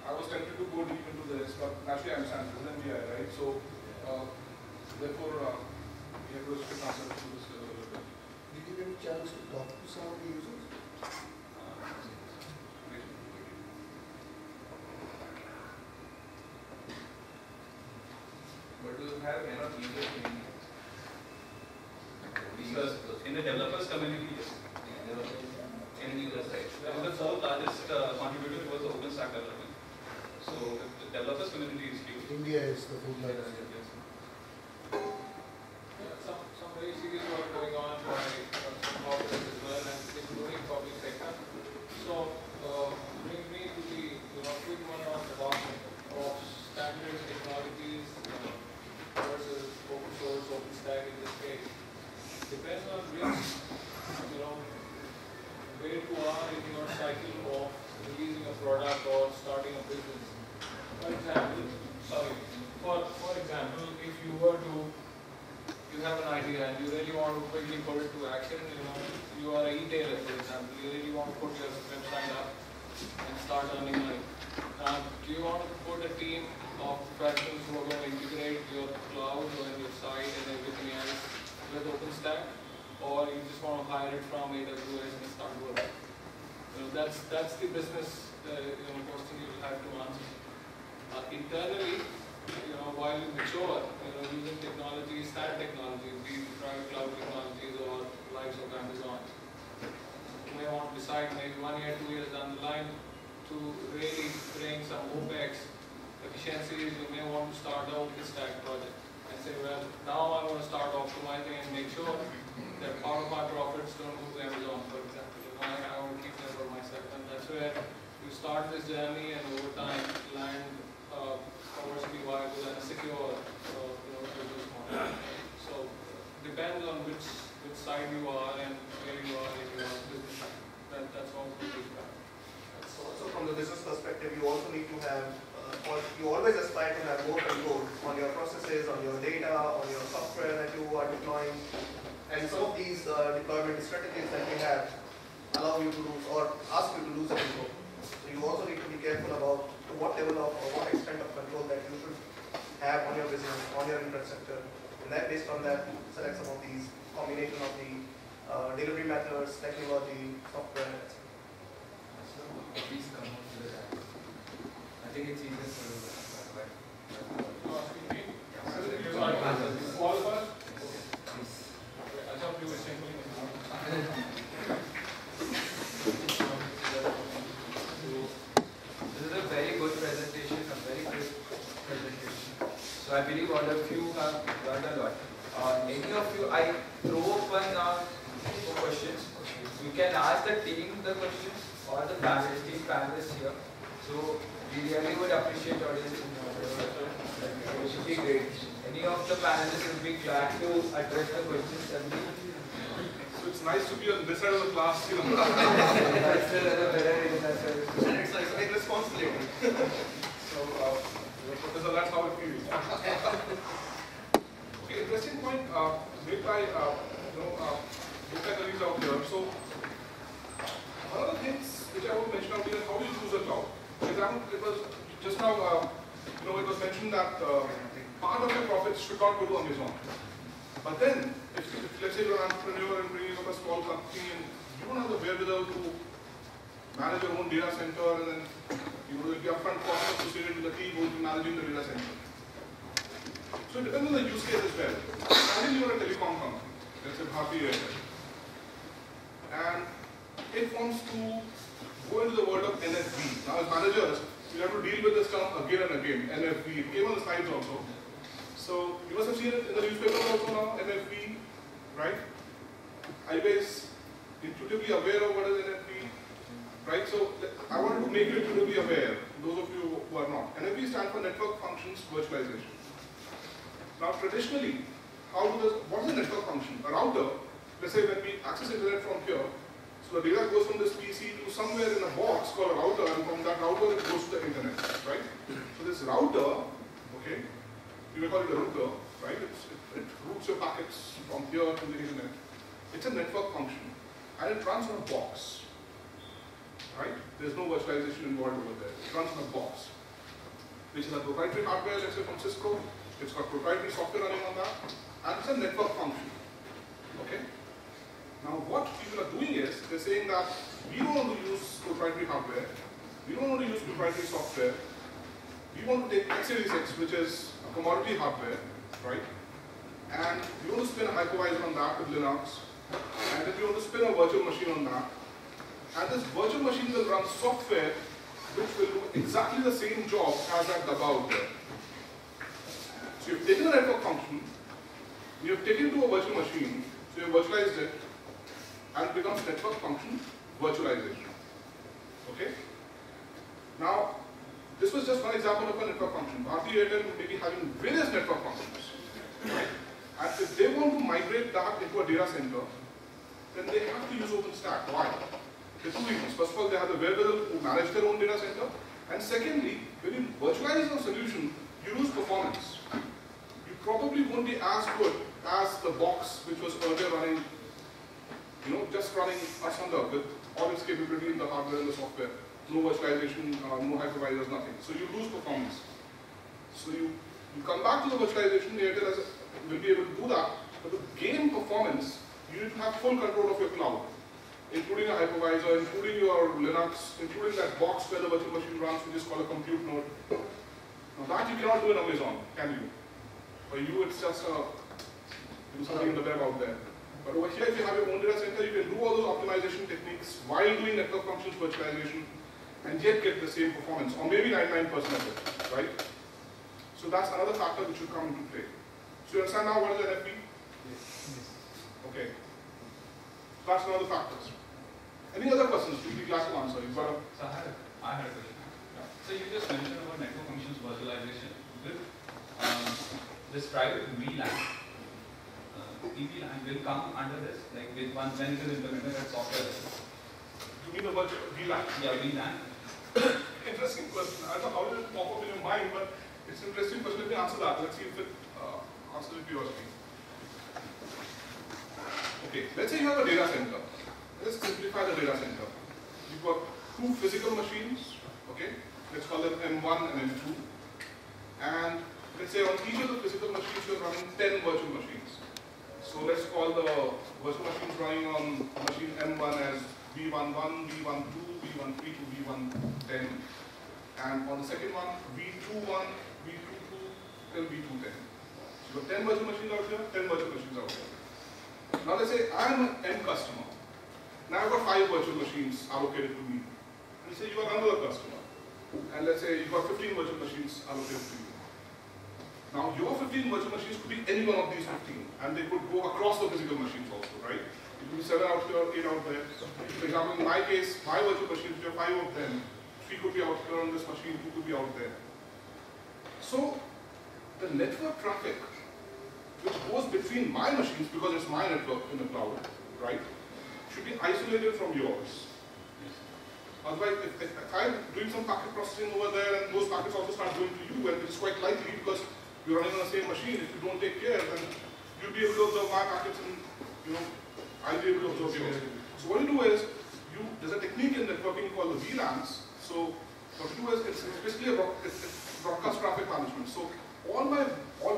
I was tempted to go deep into this, but naturally I understand this is an MBI, right? So therefore we have to restrict ourselves to this a little bit. Did you get a chance to talk to some of the users? But do you have enough users In the developers community, yes. in user side? That is the fourth largest contributor towards the OpenStack development. So the developers community is huge. India is the food largest. Yeah, some very serious work going on by some corporates as well, and including public sector. So bring me to the quick one on adoption of standard technologies versus open source, OpenStack in this case. Depends on which where you are in your cycle of releasing a product or starting a business. For example, if you were to, you have an idea and you really want to quickly put it to action, you are a retailer, for example, you really want to put your website up and start earning money. Do you want to put a team of professionals who are going to integrate your cloud or your site and everything else with OpenStack, or you just want to hire it from AWS and start working? That's the business question you will have to answer. Internally, while you mature, using technologies, SaaS technologies, be it private cloud technologies or likes of Amazon, you may want to decide maybe 1 year, 2 years down the line to really bring some OpEx efficiencies. You may want to start out this stack project and say, well, now I want to start optimizing and make sure that part of my profits don't go to Amazon, for example. I want to keep them for myself, and that's where you start this journey and over time land commercially viable and secure business model. So depends on which side you are and where you are in your business. That's also the feedback. So from the business perspective, you also need to have, or you always aspire to have more control on your processes, on your data, on your software that you are deploying. And some of these deployment strategies that we have allow you to lose or ask you to lose a control. So you also need to be careful about to what level of or what extent of control that you should have on your business, on your infrastructure. And then based on that, select some of these combination of the delivery methods, technology, software, etc. please come out to the dance. I think it's easier for you. All of us? I thought you were saying. This is a very good presentation, a very good presentation. So I believe all of you have learned a lot. Any of you, I throw open for questions. You can ask the team the questions or the panelists here. So we really would appreciate audience. It should be great. Any of the panelists will be glad to address the questions. So it's nice to be on this side of the class, you know. That's a better It's like responsibility. So, Professor, that's how it feels. Okay, interesting point made by both colleagues out here. So, one of the things which I would mention out here is how do you choose a cloud? For example, it was just now, it was mentioned that part of your profits should not go to Amazon. But then, if let's say you're an entrepreneur and bringing up a small company and you don't have the wherewithal to manage your own data center, and then there'll be upfront costs associated with the team who's managing the data center. So it depends on the use case as well. Imagine you're a telecom company, let's say Bharti Airtel, and it wants to go into the world of NFV. Now as managers, you have to deal with this term again and again, NFV. It came on the slides also. So you must have seen it in the newspaper also now, NFV, right? Are you guys intuitively aware of what is NFV? Right, so I wanted to make you intuitively aware, those of you who are not. NFV stands for Network Functions Virtualization. Now traditionally, what is a network function? A router, let's say when we access internet from here, so the data goes from this PC to somewhere in a box called a router, and from that router it goes to the internet, right? So this router, okay, you may call it a router, right? It routes your packets from here to the internet. It's a network function, and it runs on a box. Right? There's no virtualization involved over there. It runs on a box, which is a proprietary hardware, let's say from Cisco. It's got proprietary software running on that, and it's a network function. Okay? Now what people are doing is, they're saying that we don't want to use proprietary hardware, we don't want to use proprietary software, we want to take x86, which is a commodity hardware, right? And we want to spin a hypervisor on that with Linux, and then we want to spin a virtual machine on that. And this virtual machine will run software which will do exactly the same job as that DABA out there. So you've taken a network function, you have taken it to a virtual machine, so you've virtualized it, and it becomes network function virtualization. Okay? Now, this was just one example of a network function. Bharti Airtel may be having various network functions. Right? And if they want to migrate that into a data center, then they have to use OpenStack. Why? There are two reasons. First of all, they have the wherewithal to manage their own data center. And secondly, when you virtualize a solution, you lose performance. You probably won't be as good as the box which was earlier running, just running asunder with all its capability in the hardware and the software. No virtualization, no hypervisors, nothing. So you lose performance. So you come back to the virtualization, Airtel will be able to do that, but to gain performance, you need to have full control of your cloud, including a hypervisor, including your Linux, including that box where the virtual machine runs, which is called a compute node. Now that you cannot do in Amazon, can you? For you, it's just something in the web out there. But over here, if you have your own data center, you can do all those optimization techniques while doing network functions virtualization, and yet get the same performance, or maybe 99% of it, right? So that's another factor which should come into play. So you understand now what is NFV? Yes. Okay. That's one of the factors. Any other questions? We'll be glad to answer. You've got a... So I had a question. Yeah. So you just mentioned about network functions virtualization. With this private VLAN, EVLAN will come under this, like with when it is implemented as software. You mean the virtual VLAN? Yeah, VLAN. Interesting question. I don't know how did it pop up in your mind, but it's an interesting question. Let me answer that. Let's see if it answers your curiosity. Okay, let's say you have a data center. Let's simplify the data center. You've got two physical machines, okay? Let's call them M1 and M2. And let's say on each of the physical machines you're running 10 virtual machines. So let's call the virtual machines running on machine M1 as V11, V12, V13, V13, V110, and on the second one, V21, V22 till V210. So you've got 10 virtual machines out here, 10 virtual machines out here. Now let's say I'm an end customer. Now I've got 5 virtual machines allocated to me. And say you are another customer. And let's say you've got 15 virtual machines allocated to you. Now your 15 virtual machines could be any one of these 15. And they could go across the physical machines also, right? It could be 7 out here, 8 out there. For example, in my case, my virtual machines, there are 5 of them. 3 could be out here on this machine, 2 could be out there. So the network traffic which goes between my machines, because it's my network in the cloud, right, should be isolated from yours. Otherwise, if I'm doing some packet processing over there and those packets also start going to you, and it's quite likely because you're running on the same machine, if you don't take care, then you'll be able to observe my packets and, I'll be able to observe yours. So what you do is, there's a technique in networking called the VLANs. So what you do is, it's basically it's broadcast traffic management. So all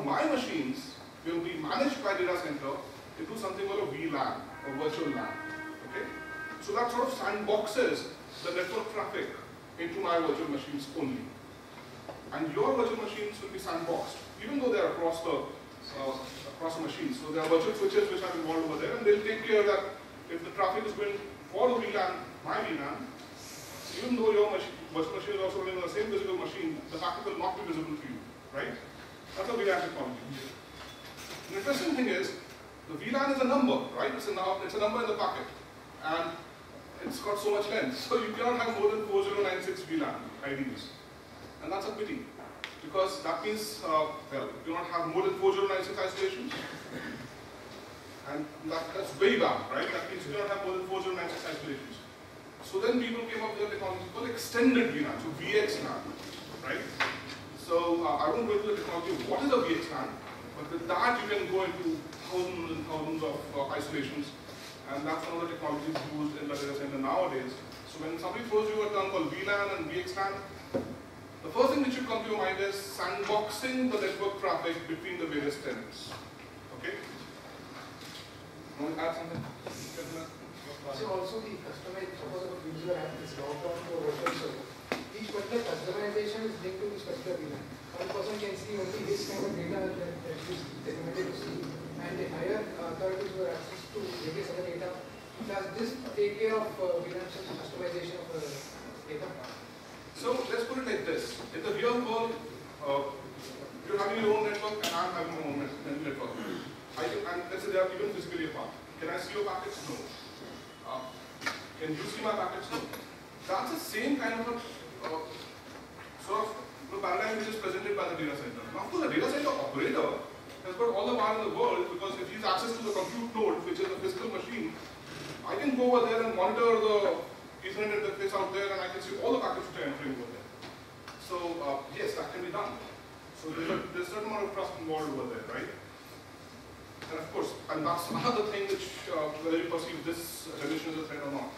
my machines will be managed by data center into something called a VLAN, or virtual LAN. Okay? So that sort of sandboxes the network traffic into my virtual machines only. And your virtual machines will be sandboxed, even though they are across the machine. So there are virtual switches which are involved over there, and they'll take care that if the traffic is going for the VLAN, my VLAN, even though your virtual machine is also running on the same physical machine, the packet will not be visible to you, right? That's a VLAN technology. The interesting thing is, the VLAN is a number, right? It's a number in the packet, and it's got so much length. So you cannot have more than 4096 VLAN IDs, and that's a pity, because that means, well, you cannot have more than 4096 isolations, and that's very bad, right? That means you cannot have more than 4096 isolations. So then people came up with a technology called extended VLAN, so VXLAN, right? So I won't go into the technology of what is a VXLAN, but with that you can go into thousands and thousands of isolations, and that's one of the technologies used in the data center nowadays. So when somebody throws you a term called VLAN and VXLAN, the first thing that should come to your mind is sandboxing the network traffic between the various tenants. Okay? Want to add something? So also the customized, suppose a user app is logged on to a virtual server. Each particular customization is linked to this particular VLAN. One person can see only this kind of data that is recommended to see, and the higher authorities who have access to various other data. Does this take care of VLAN customization of the data? So let's put it like this. In the real world, you're having your own network and I'm having my own network. And let's say they are even physically apart. Can I see your packets? No. Can you see my packets? No. That's the same kind of a sort of paradigm which is presented by the data center. Now, of course, the data center operator has got all the power in the world, because if he has access to the compute node, which is a physical machine, I can go over there and monitor the Ethernet interface out there, and I can see all the packets which are entering over there. So yes, that can be done. So there's a certain amount of trust involved over there, right? And of course, and that's another thing which, whether you perceive this regulation as a threat or not.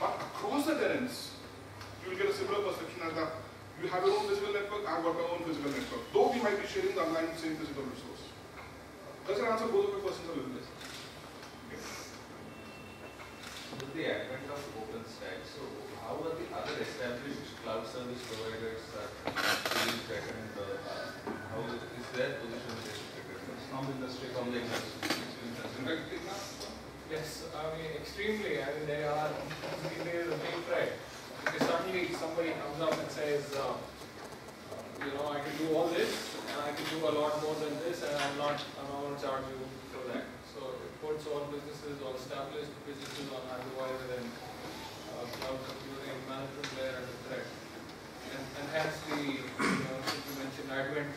But across the tenants, you will get a similar perception as that you have your own physical network, I have got my own physical network. Though we might be sharing the underlying same physical resource. Does that answer both of your questions a little bit? Okay. With the advent of OpenStack, so how are the other established cloud service providers being threatened? How is their position restricted from the industry? Yes, I mean extremely. I mean there is a big threat. Because suddenly somebody comes up and says, I can do all this and I can do a lot more than this, and I'm not going to charge you for that. So it puts all businesses, all established businesses on hypervisor and cloud computing management layer under threat. And hence the, since you mentioned advent,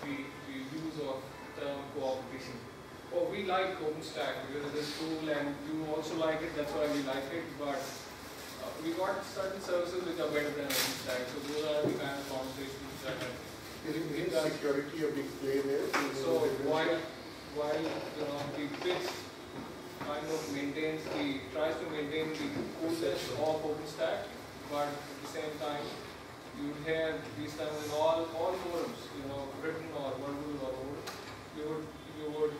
the use of the term cooperation. Oh, we like OpenStack because of this tool, and you also like it, that's why we like it, but we got certain services which are better than OpenStack, so those are the kind of conversations that Is security a big play there? So while the pitch kind of tries to maintain the coolness of OpenStack, but at the same time you hear these terms in all forums, written or verbal or oral, you would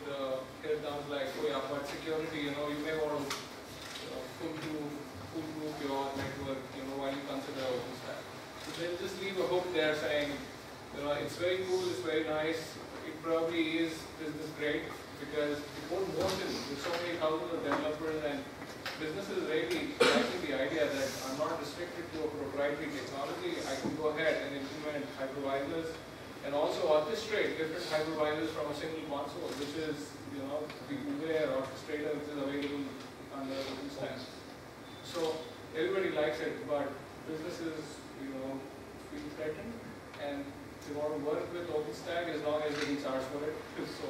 hear terms like, oh yeah, but security, you may want to foolproof your network, very cool, it's very nice. It probably is business grade because it won't motion with so many thousands of developers, and businesses really liking the idea that I'm not restricted to a proprietary technology. I can go ahead and implement hypervisors and also orchestrate different hypervisors from a single console, which is, you know, the UVE orchestrator which is available under OpenStack. So everybody likes it, but businesses, you know, feel threatened, and they want to work with OpenStack as long as they can charge for it. So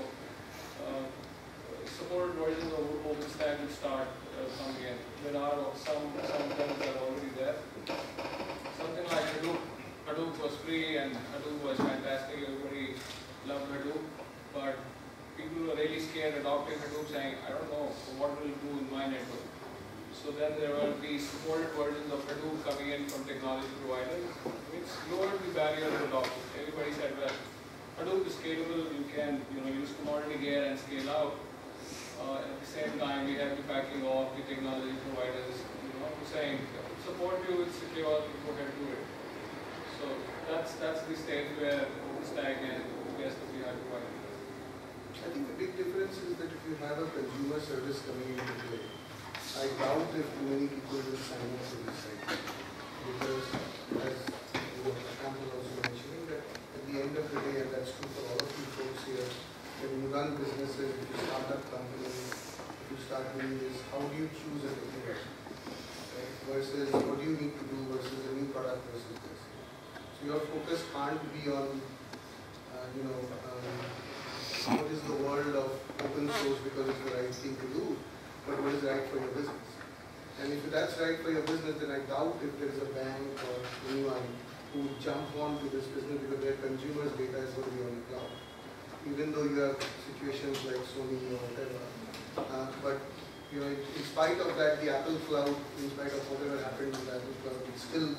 supported versions of OpenStack will start coming in. There are some things that are already there. Something like Hadoop. Hadoop was free and Hadoop was fantastic. Everybody loved Hadoop, but people were really scared adopting Hadoop, saying, I don't know what will it do in my network. So then there were these supported versions of Hadoop coming in from technology providers, which lowered the barrier to adoption. Everybody said, well, Hadoop is scalable, you can use commodity gear and scale out. At the same time, we have the backing of the technology providers, saying, support you, it's secure, go ahead and do it. So that's the stage where OpenStack and OPS will be hypervised. I think the big difference is that if you have a consumer service coming into play, I doubt if too many people will sign up for this site. Because as Prashant was also mentioning, that at the end of the day, and that's true for all of you folks here, when you run businesses, if you start up companies, if you start doing this, how do you choose a different right? Versus what do you need to do versus a new product versus this. So your focus can't be on, what is the world of open source because it's the right thing to do, but what is right for your business. And if that's right for your business, then I doubt if there is a bank or anyone who would jump onto this business because their consumers' data is going to be on the cloud. Even though you have situations like Sony or whatever. But in spite of that, the Apple Cloud, in spite of whatever happened with the Apple Cloud, it's still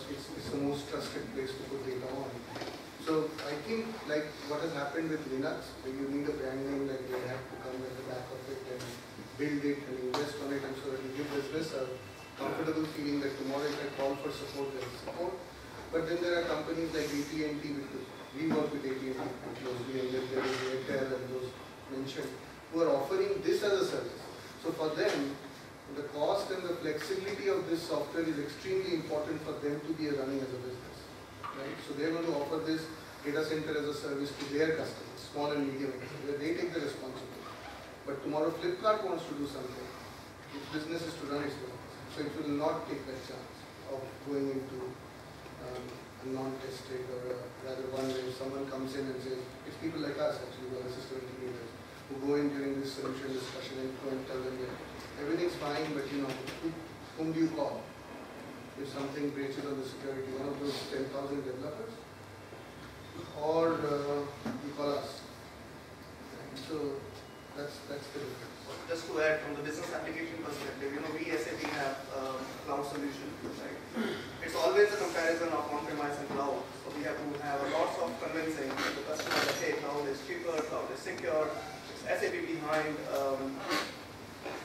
it's the most trusted place to put data on. So I think like what has happened with Linux, where you need a brand name like Red Hat to come at the back of it and build it and invest on it, and so that you give business a comfortable feeling that tomorrow if I call for support, there is support. But then there are companies like AT&T, because we work with AT&T closely, and then there is Airtel and those mentioned, who are offering this as a service. So for them, the cost and the flexibility of this software is extremely important for them to be running as a business. Right? So they're going to offer this data center as a service to their customers, small and medium, where they take the responsibility. But tomorrow Flipkart wants to do something. Its business is to run its business. So it will not take that chance of going into a non-tested, or rather one where someone comes in and says, it's people like us actually, who are system integrators, who go in during this solution discussion and go and tell them that everything's fine, but whom do you call? If something breaches on the security, one of those 10,000 developers, or you call us. So that's the difference. Just to add, from the business application perspective, we SAP have cloud solution, right? It's always a comparison of on-premise and cloud. So we have to have lots of convincing to the customer that hey, cloud is cheaper, cloud is secure, it's SAP behind.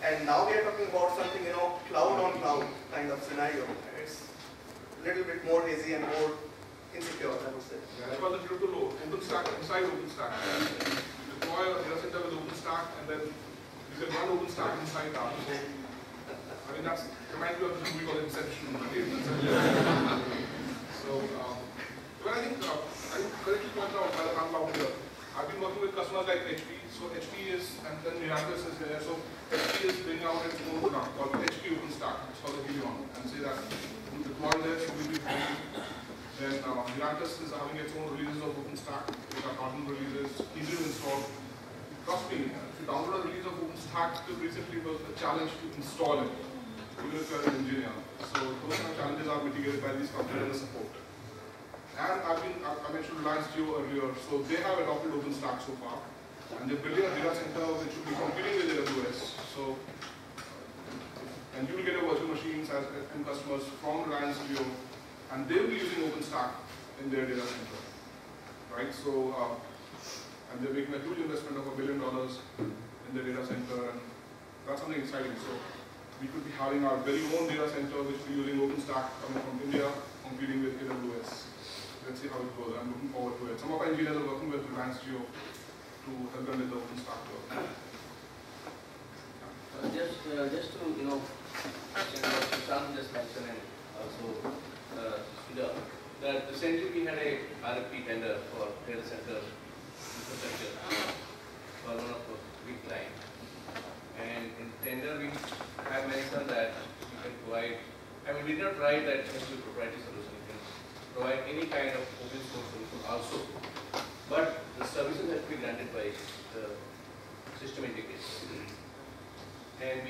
And now we are talking about something, cloud on cloud kind of scenario. It's a little bit more hazy and more insecure, I would say. Yeah, that's why the beautiful OpenStack inside OpenStack. You deploy a data center with OpenStack, and then you can run OpenStack inside that. So, I mean, that's reminds me of the movie called Inception. So, but I think correctly pointed out by the panel out here, I've been working with customers like HP. So HP is, and then Miraculous is there. So HP is bringing out its own product called HP OpenStack. That's how they give you on, and say that you deploy this, it will be free. Then Miraculous is having its own releases of OpenStack, which are carton releases, easy to install. Trust me, if you download a release of OpenStack, till recently was a challenge to install it, even if you are an engineer. So those kind of challenges are mitigated by these companies and the support. And I mentioned Reliance Jio earlier, so they have adopted OpenStack so far. And they're building a data center which will be competing with AWS. So, and you will get a virtual machines as customers from Reliance Jio, and they will be using OpenStack in their data center, right? So, and they're making a huge investment of $1 billion in their data center, and that's something exciting. So, we could be having our very own data center which will be using OpenStack coming from India, competing with AWS. let's see how it goes. I'm looking forward to it. Some of our engineers are working with Reliance Jio to help them with the OpenStack work. Just to, what Sushant just mentioned, and also Sudha, that recently we had a RFP tender for data center infrastructure for one of the big clients. And in tender we have mentioned that we can provide, we did not write that it has to be proprietary solution. We can provide any kind of open source solution also. But the services have to be granted by the system integrator. And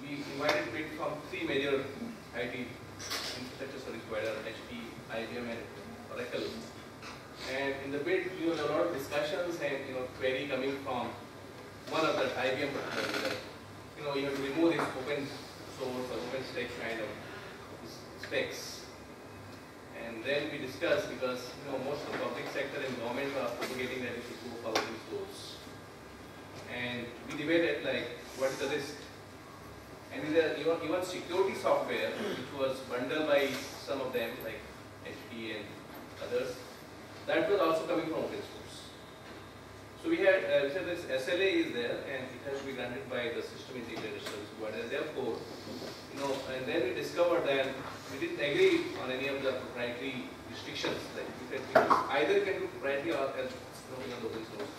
we invited bid from 3 major IT infrastructure service providers, HP, IBM and Oracle. And in the bid, there were a lot of discussions and query coming from one of the IBM particular. You have to remove this open source or open stack kind of specs. And then we discussed, because most of the public sector and government are propagating that we should go for open source. And we debated like, what is the risk? And even security software, which was bundled by some of them, like HP and others, that was also coming from open source. So we had, said this SLA is there, and it has to be granted by the system integrated service provider. Therefore, and then we discovered that we didn't agree on any of the proprietary restrictions. Like either you can do proprietary or else open source.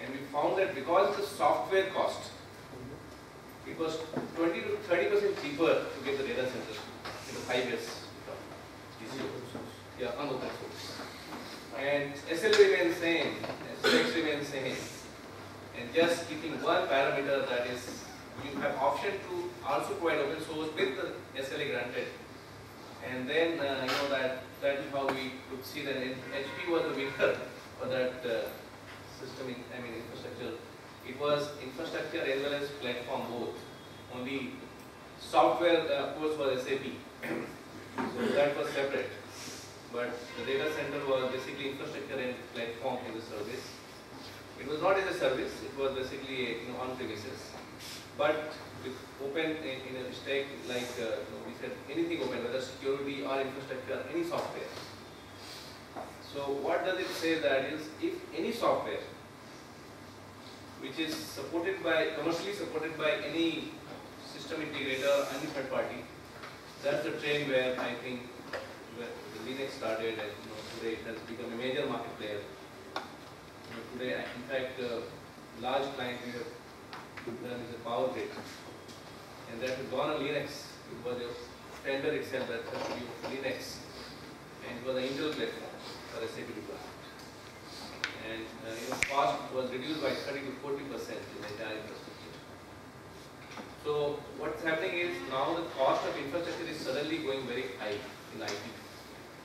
And we found that because of the software cost, it was 20 to 30% cheaper to get the data center in the 5 years. Yeah, on open source. And SLA remains same, SLX remains same. And just keeping one parameter, that is, you have option to also provide open source with the SLA granted. And then that is how we could see that HP was the winner for that system, infrastructure. It was infrastructure as well as platform both. Only software, of course, was SAP. So that was separate. But the data center was basically infrastructure and platform in the service. It was not as a service, it was basically on premises. But with open in a stack, like we said, anything open, whether security or infrastructure, any software. So what does it say? That is, if any software which is supported by, commercially supported by any system integrator, any third party, that's the trend where I think where the Linux started, and today it has become a major market player. Today, in fact, large client we have done is a Power Grid, and that has gone on Linux. It was a tender itself that has to be Linux, and it was an Intel platform for SAP deployment. And cost was reduced by 30 to 40% in the entire infrastructure. So what's happening is now the cost of infrastructure is suddenly going very high in IT,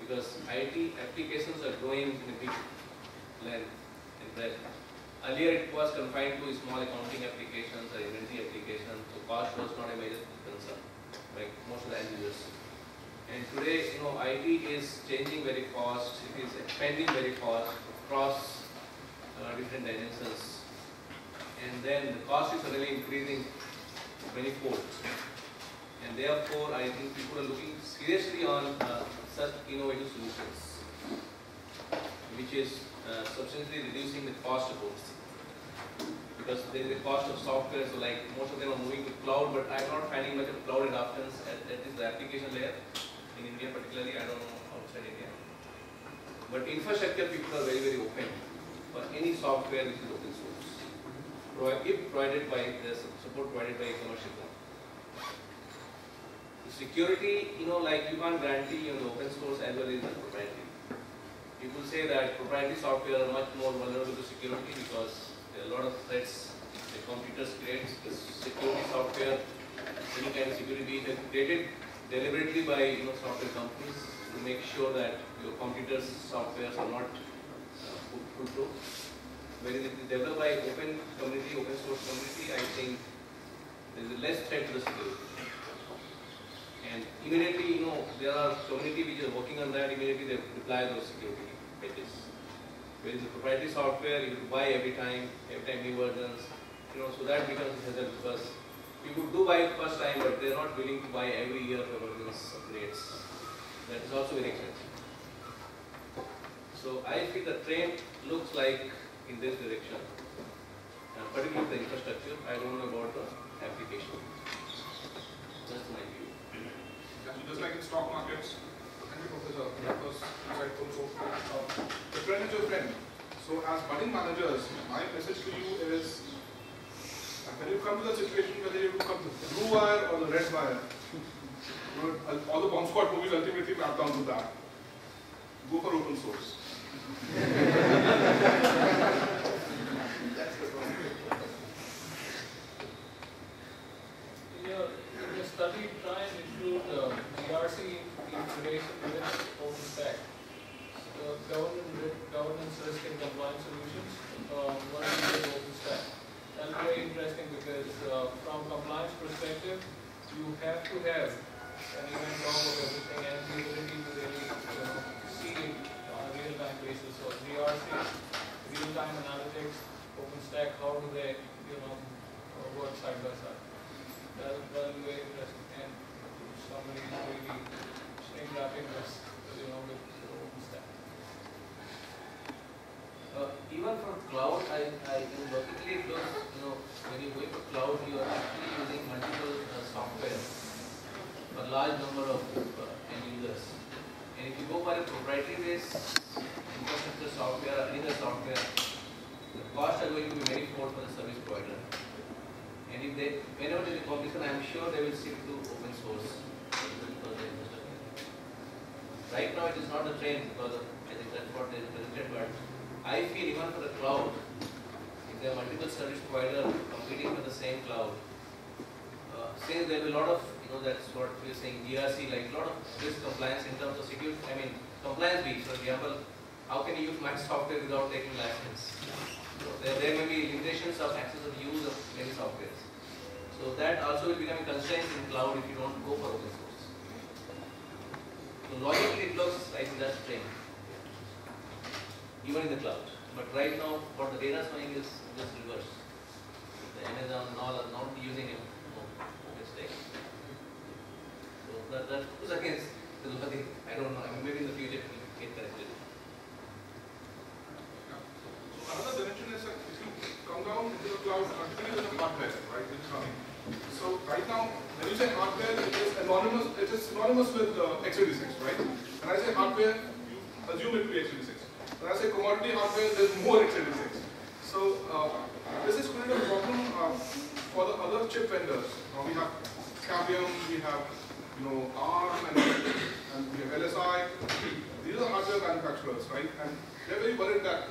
because IT applications are growing in a big length and breadth. Earlier it was confined to small accounting applications or inventory applications, so cost was not a major concern, like most of the end users. And today, IT is changing very fast, it is expanding very fast across different dimensions, and then the cost is really increasing many folds. And therefore, I think people are looking seriously on such innovative solutions, which is substantially reducing the cost of those. Because there is a cost of software, so like most of them are moving to cloud, but I'm not finding much of cloud adoptions at the application layer. In India particularly, I don't know outside India. But infrastructure people are very, very open for any software which is open source, if provided by the support provided by a commercial company. The security, like you can't guarantee the open source as well as the proprietary. People say that proprietary software are much more vulnerable to security because there are a lot of threats the computers create. The security software, any kind of security is created deliberately by software companies to make sure that your computer's softwares are not foolproof. Whereas if it is developed by open community, open source community, I think there is a less threat to the security. And immediately, there are community which are working on that, immediately they deploy those security patches. Whereas the proprietary software, you have to buy every time new versions, so that becomes a hazard because people do buy it first time, but they are not willing to buy every year for versions upgrades. That is also very expensive. So I feel the trend looks like in this direction, particularly the infrastructure. I don't know about the application. That's my view. Yeah, so just like in stock markets, thank you, Professor. That was insightful. So, the trend is your friend. So, as budding managers, my message to you is, when you come to the situation whether you come to the blue wire or the red wire, you know, all the bomb squad movies ultimately map down to that. Go for open source. In your study, try and include GRC integration within OpenStack. Governance, risk and compliance solutions, one is OpenStack. That's very interesting because from compliance perspective, you have to have an event log of everything and the ability to really see it on a real-time basis. So GRC, real-time analytics, OpenStack, how do they work side by side? That will be very interesting, and somebody is really staying wrapping this, with OpenStack. Even for cloud, logically it looks, when you go for cloud, you are actually using multiple software, a large number of end users. And if you go for a proprietary based infrastructure software or any other software, the costs are going to be very poor for the service provider. And if whenever there is a competition, I am sure they will stick to open source. Right now it is not a trend because I think that's what they presented, but I feel even for the cloud, if there are multiple service providers competing for the same cloud, say there will be a lot of, that's what we are saying, GRC, like a lot of risk compliance in terms of security, compliance beats. For example, how can you use my software without taking license? So there may be limitations of access of use of many softwares. So that also will become a constraint in cloud if you don't go for open source. So logically it looks like that's the trend, even in the cloud. But right now, what the data is showing is just reverse. The Amazon and all are not using it. OpenStack. So that goes against the logic. I don't know. Maybe in the future it will get corrected. So another dimension is that if you come down into the cloud, particularly in the hardware, right, which is running. So right now, when you say hardware, it is synonymous with x86, right? When I say hardware, you assume it to be x86. When I say commodity hardware, there's more x86. So this is creating a problem for the other chip vendors. Now we have Cavium, we have ARM, and we have LSI. These are hardware manufacturers, right? And they're very worried that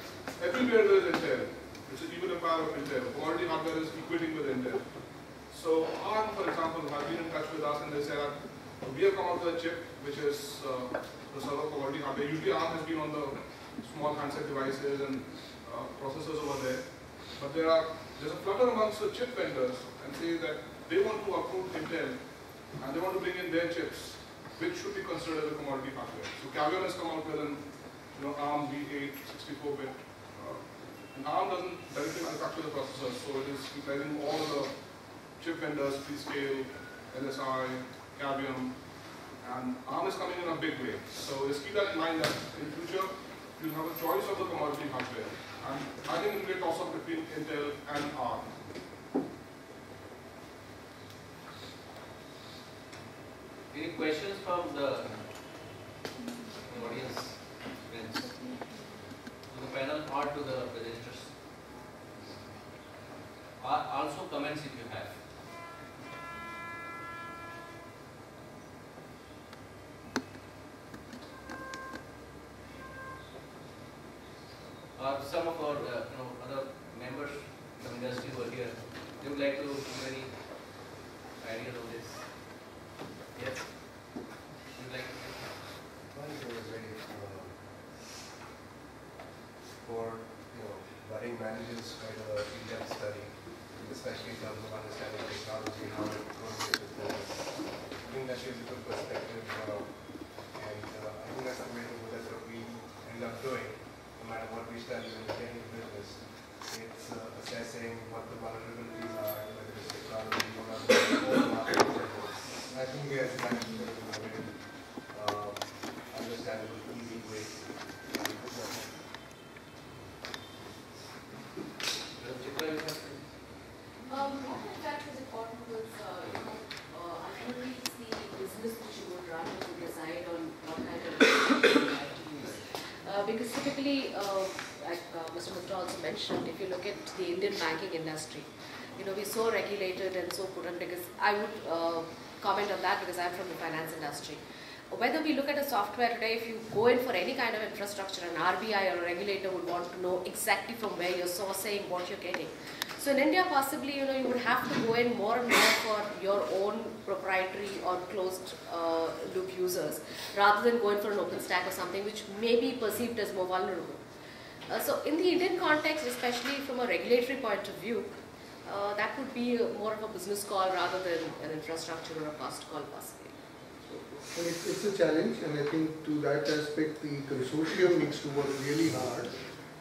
everywhere there is Intel, which is even a power of Intel. Commodity hardware is equating with Intel. So ARM, for example, have been in touch with us and they say that we have come out with a chip which is the server commodity hardware. Usually ARM has been on the small handset devices and processors over there. But there's a flutter amongst the chip vendors and say that they want to uproot Intel and they want to bring in their chips, which should be considered as a commodity hardware. So Cavium has come out with an ARM V8 64-bit. And ARM doesn't directly manufacture the processors, so it is utilizing all the chip vendors, Freescale, LSI, Cavium, and ARM is coming in a big way. So just keep that in mind that in the future, you'll have a choice of the commodity hardware. And I think it will be a toss-up between Intel and ARM. Any questions from the audience, friends, to the panel or to the presenters? Also comments if you have. Some of our other members from industry who are here, they would like to give any ideas on this. Yes? Would you like to say? One is very for budding managers kind of in-depth study, especially in terms of understanding technology, how it correlates with business. I think that gives a good perspective, and I think that's the way to go. That's what we end up doing. No matter what we study in any business, it's assessing what the vulnerabilities are, whether it's technology or other markets. I think we have to manage it in a very understandable, easy way. like Mr. Mitra also mentioned, if you look at the Indian banking industry, we're so regulated and so prudent, because I would comment on that because I'm from the finance industry. Whether we look at a software today, if you go in for any kind of infrastructure, an RBI or a regulator would want to know exactly from where you're sourcing, what you're getting. So in India, possibly, you would have to go in more and more for your own proprietary or closed loop users, rather than going for an open stack or something which may be perceived as more vulnerable. So in the Indian context, especially from a regulatory point of view, that would be more of a business call rather than an infrastructure or a cost call possibly. And it's a challenge, and I think to that aspect the consortium needs to work really hard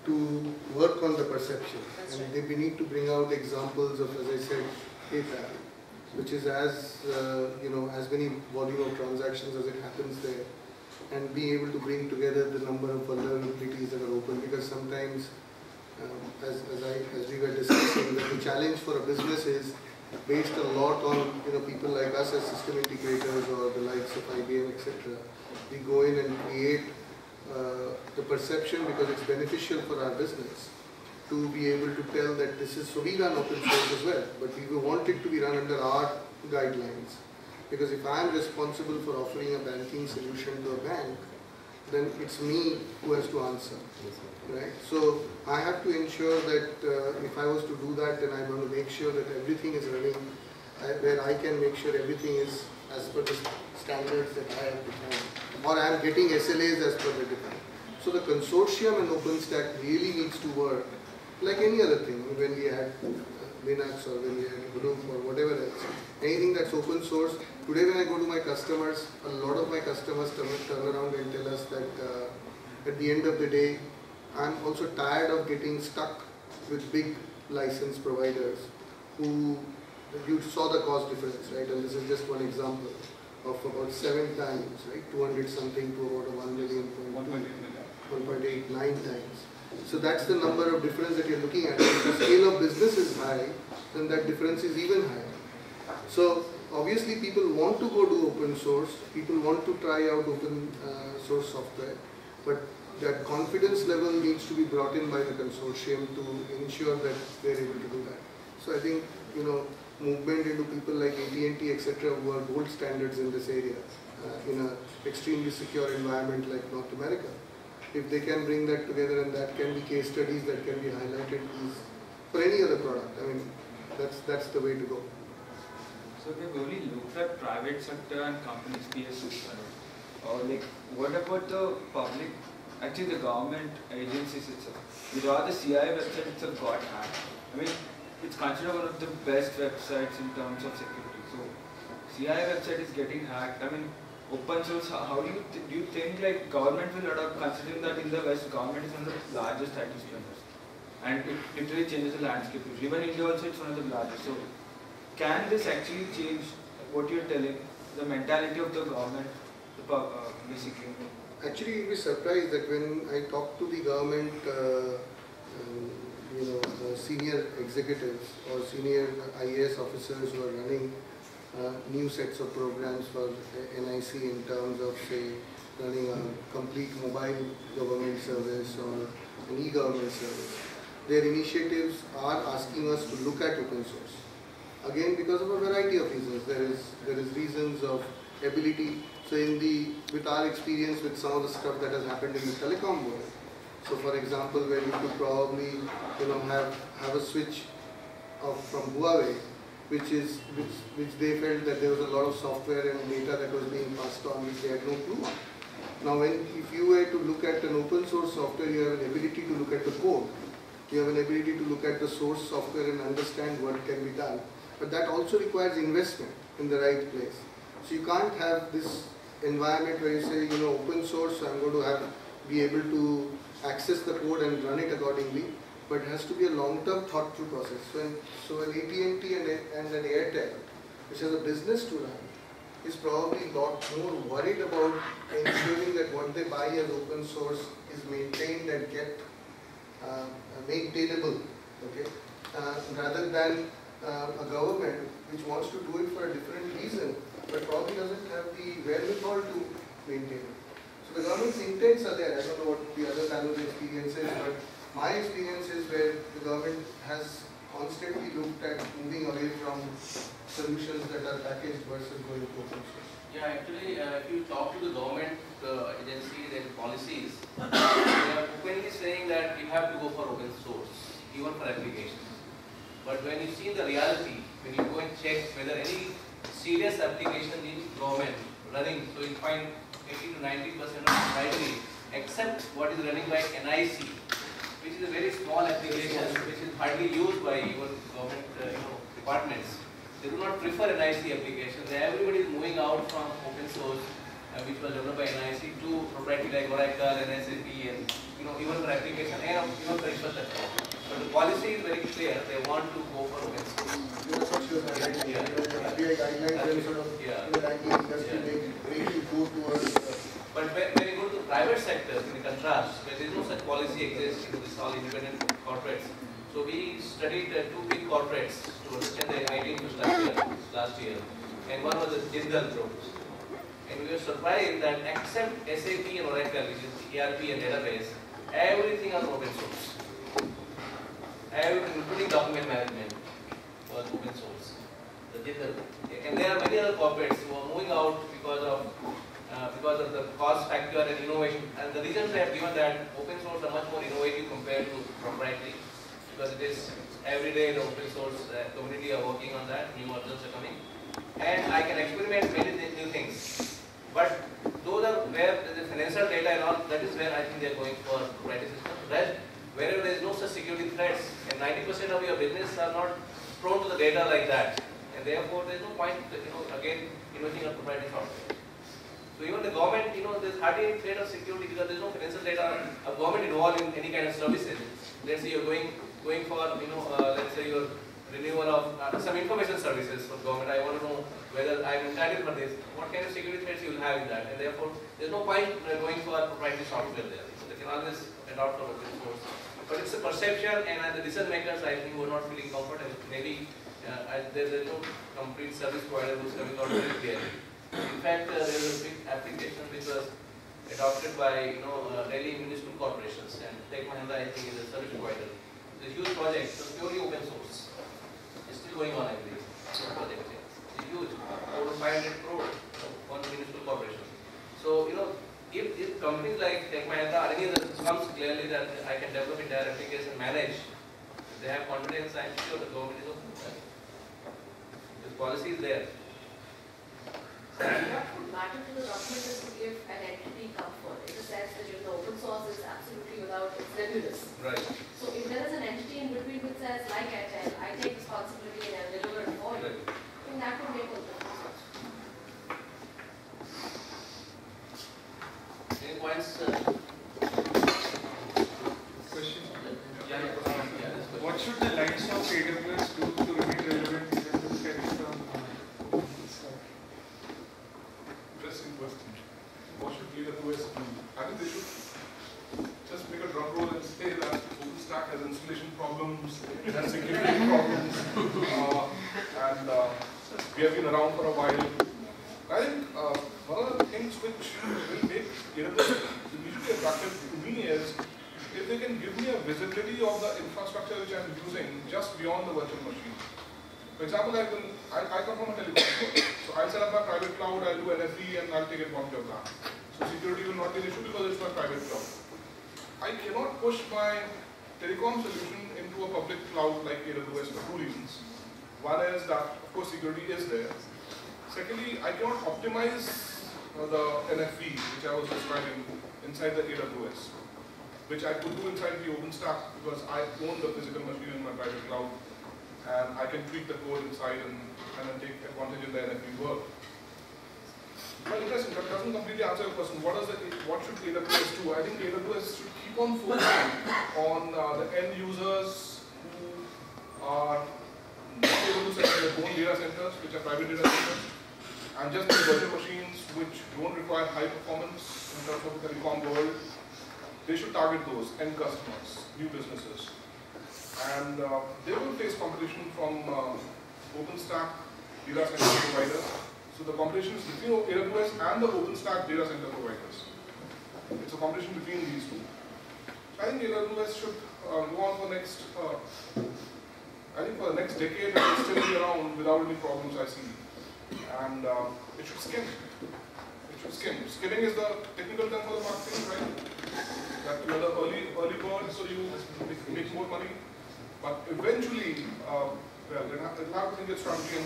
to work on the perception. That's and right. they need to bring out examples of, as I said, PayPal, which is as as many volume of transactions as it happens there, and be able to bring together the number of vulnerabilities that are open, because sometimes as we were discussing, that the challenge for a business is based a lot on people like us as system integrators or the likes of IBM, etc. We go in and create the perception, because it's beneficial for our business to be able to tell that this is, so we run open source as well, but we want it to be run under our guidelines, because if I am responsible for offering a banking solution to a bank, then it's me who has to answer, right? So I have to ensure that if I was to do that, then I'm going to make sure that everything is running, where I can make sure everything is as per the standards that I have defined, or I am getting SLAs as per the defined. So the consortium and OpenStack really needs to work like any other thing. When we had Linux or when we had Hadoop or whatever else, anything that's open source. Today when I go to my customers, a lot of my customers turn around and tell us that at the end of the day, I'm also tired of getting stuck with big license providers who, you saw the cost difference, right? And this is just one example of about 7 times, right? 200 something to about 1 million, 1.89 times. So that's the number of difference that you're looking at. If the scale of business is high, then that difference is even higher. So obviously people want to go to open source, people want to try out open source software, but that confidence level needs to be brought in by the consortium to ensure that they're able to do that. So I think, movement into people like AT&T, etc., who are gold standards in this area, in an extremely secure environment like North America. If they can bring that together, and that can be case studies that can be highlighted for any other product, I mean, that's the way to go. So we've only looked at private sector and companies, PSUs, or like, what about the public, actually the government agencies itself? With all the CI websites have got hacked. I mean, it's considered one of the best websites in terms of security. So CI website is getting hacked. I mean, open source, how do you think like government will adopt, considering that in the West, government is one of the largest IT spenders, and it literally changes the landscape. Even India also, it's one of the largest. So can this actually change what you're telling, the mentality of the government, basically? Actually, you'll be surprised that when I talk to the government, senior executives or senior IAS officers who are running new sets of programs for NIC in terms of, say, running a complete mobile government service or an e-government service, their initiatives are asking us to look at open source. Again, because of a variety of reasons. There is reasons of ability. So with our experience with some of the stuff that has happened in the telecom world, so for example, where you could probably have a switch from Huawei, which they felt that there was a lot of software and data that was being passed on, which they had no clue. Now, if you were to look at an open source software, you have an ability to look at the code. You have an ability to look at the source software and understand what can be done. But that also requires investment in the right place. So you can't have this environment where you say, open source, so I'm going to be able to access the code and run it accordingly. But it has to be a long-term thought-through process. So an AT&T and an Airtel, which has a business to run, is probably a lot more worried about ensuring that what they buy as open source is maintained and kept maintainable, okay? Rather than a government which wants to do it for a different reason, but probably doesn't have the wherewithal to maintain it. So the government's intents are there. I don't know what the other panel's experience is, but my experience is where the government has constantly looked at moving away from solutions that are packaged versus going to open source. Yeah, actually, if you talk to the government agencies and policies, they are openly saying that you have to go for open source, even for applications. But when you see the reality, when you go and check whether any serious application in government running, so you find 80 to 90% of proprietary, except what is running by NIC, which is a very small application, which is hardly used by even government departments. They do not prefer NIC applications. Everybody is moving out from open source, which was developed by NIC, to proprietary like Oracle and SAP, and even for application and even for infrastructure. But the policy is very clear. They want to go for open source. That's what she was highlighting. RBI guidelines and sort of the banking industry make go towards. But when you go to the private sector, in contrast, where there is no such policy exists in this all independent corporates. So we studied two big corporates to understand their IT infrastructure last year, and one was the Jindal Group. And we were surprised that except SAP and Oracle, which is ERP and database, everything is open source. Everything, including document management, was open source. The Jindal Group. And there are many other corporates who are moving out because of the cost factor and innovation. And the reasons they have given that open source are much more innovative compared to proprietary. Because it is every day the open source community are working on that, new versions are coming, and I can experiment many new things. But those are where the financial data and all, that is where I think they are going for proprietary systems. Rest, wherever there is no such security threats, and 90% of your business are not prone to the data like that, and therefore there is no point, again, investing in proprietary software. So even the government, there is hardly any threat of security because there is no financial data of government involved in any kind of services. Let's say you are going for, let's say your renewal of some information services for government. I want to know whether I am entitled for this. What kind of security threats you will have in that, and therefore there is no point going for proprietary software there. So they can always adopt for open source. But it's a perception, and the decision makers, I think, were not feeling comfortable. Maybe there is no complete service provider who is coming out very clearly. In fact, there is a big application which was adopted by Delhi municipal corporations, and Tech Mahindra, I think, is a service provider. It's a huge project, so purely open source. It's still going on, I believe. It's huge, over 500 crore, one municipal corporation. So, if companies like Tech Mahindra or any other comes clearly that I can develop entire application, manage, they have confidence, I'm sure the government is open to that. The policy is there. What would matter to the government is to give an entity comfort in the sense that open source is absolutely without, it's nebulous. Right. So if there is an entity in between which says, like Airtel, I take responsibility and I deliver it for you, then that would make a difference. Any points? Question. What should the likes of AWS do to remain relevant in this kind of Interesting question. What should AWS do? I think they should just make a drum roll and say that OpenStack has installation problems, it has security problems, and we have been around for a while. I think one of the things which will make AWS immediately attractive to me is if they can give me a visibility of the infrastructure which I am using just beyond the virtual machine. For example, I come from a telecom network, so I'll set up my private cloud, I'll do NFV, and I'll take advantage of that. So security will not be an issue because it's my private cloud. I cannot push my telecom solution into a public cloud like AWS for two reasons. One is that, of course, security is there. Secondly, I cannot optimize the NFV, which I was describing, inside the AWS, which I could do inside the OpenStack because I own the physical machine in my private cloud. And I can tweak the code inside and then take advantage of the NFV work. Well, interesting, but it doesn't completely answer your question. What should AWS do? I think AWS should keep on focusing on the end users who are not able to set up their own data centers, which are private data centers, and just the virtual machines which don't require high performance in terms of the telecom world. They should target those end customers, new businesses. And they will face competition from OpenStack data center providers. So the competition is between AWS and the OpenStack data center providers. it's a competition between these two. I think AWS should go on for next, I think for the next decade it will still be around without any problems I see. And it should skim. It should skim. Skimming is the technical term for the marketing, right? That you are the early bird, so you make more money. But eventually, well, they'll have to think its strategy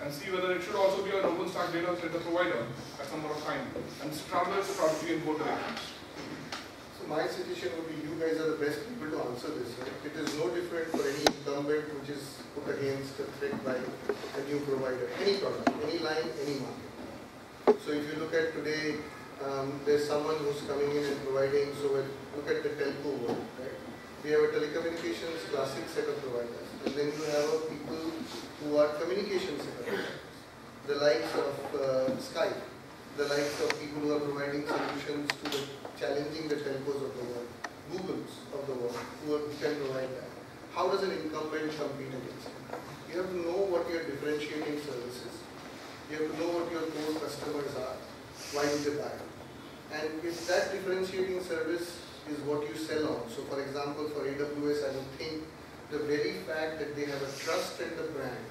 and see whether it should also be an OpenStack data center provider at some point of time and translate the strategy in both directions. So my suggestion would be you guys are the best people to answer this. Right? It is no different for any incumbent which is put against a threat by a new provider. Any product, any line, any market. So if you look at today, there's someone who's coming in and providing, so look at the telco world, right? We have a telecommunications classic set of providers. And then you have people who are communication set of providers. The likes of Skype, the likes of people who are providing solutions to the challenging the telcos of the world, Googles of the world, who can provide that. How does an incumbent compete against it? You have to know what your differentiating services. You have to know what your core customers are. Why do they buy? And if that differentiating service is what you sell on, so for example, for AWS, I would think the very fact that they have a trust in the brand,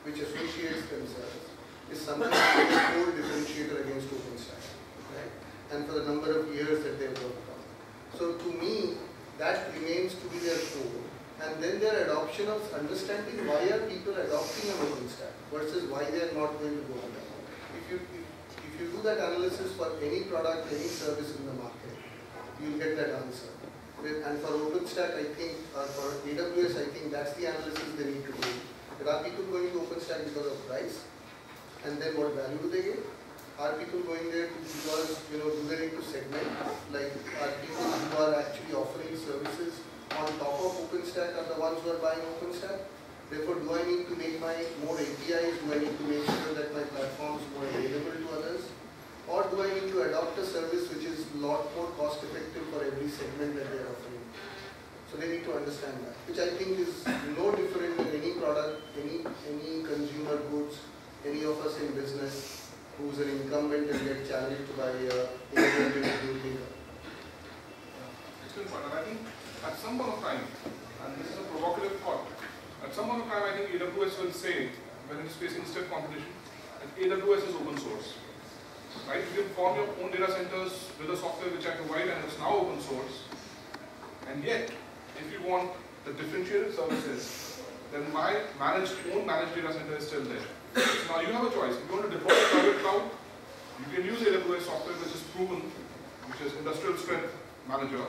which associates themselves, is something that is a core differentiator against OpenStack, right? And for the number of years that they've worked on. So to me, that remains to be their core. And then their adoption of understanding why are people adopting an OpenStack versus why they are not going to go on that. If you do that analysis for any product, any service in the market, you'll get that answer. And for OpenStack, I think, or for AWS, I think that's the analysis they need to do. There are people going to OpenStack because of price, and then what value do they get? Are people going there because, do they need to segment? Like, are people who are actually offering services on top of OpenStack are the ones who are buying OpenStack? Therefore, do I need to make my more APIs? Do I need to make sure that my platform is more available to others? Or do I need to adopt a service which is a lot more cost effective for every segment that they are offering? So they need to understand that, which I think is no different than any product, any consumer goods, any of us in business who's an incumbent and get challenged by innovative new data. Excellent point. And I think at some point of time, and this is a provocative thought, at some point of time I think AWS will say, when it's facing stiff competition, that AWS is open source. Right? You can form your own data centers with the software which I provide and it's now open source. And yet, if you want the differentiated services, then my own managed data center is still there. So now you have a choice. If you want to deploy a private cloud, you can use AWS software which is proven, which is industrial strength manager,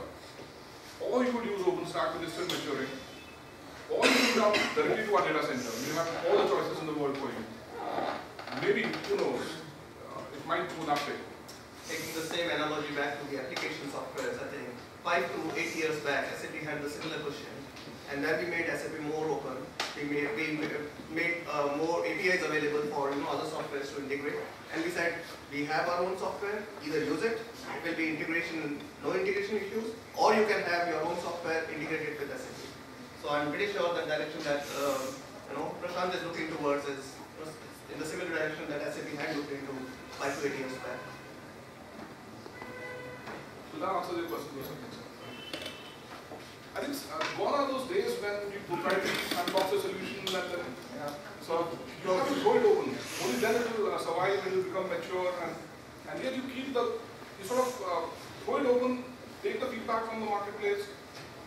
or you could use OpenStack which is still maturing, or you could come directly to our data center. You have all the choices in the world for you. Maybe, who knows? Might do nothing. Taking the same analogy back to the application software, I think 5 to 8 years back, SAP had the similar question. And then we made SAP more open. We made more APIs available for other softwares to integrate. And we said, we have our own software, either use it will be integration, no integration issues, or you can have your own software integrated with SAP. So I'm pretty sure that direction that Prashant is looking towards is in the similar direction that SAP had looked into 5 to 8 years back. So that answers your question. I think gone are those days when you proprietary sandbox a solution and then so you have to throw it open. Only then it will survive when you become mature and yet you keep you sort of throw it open, take the feedback from the marketplace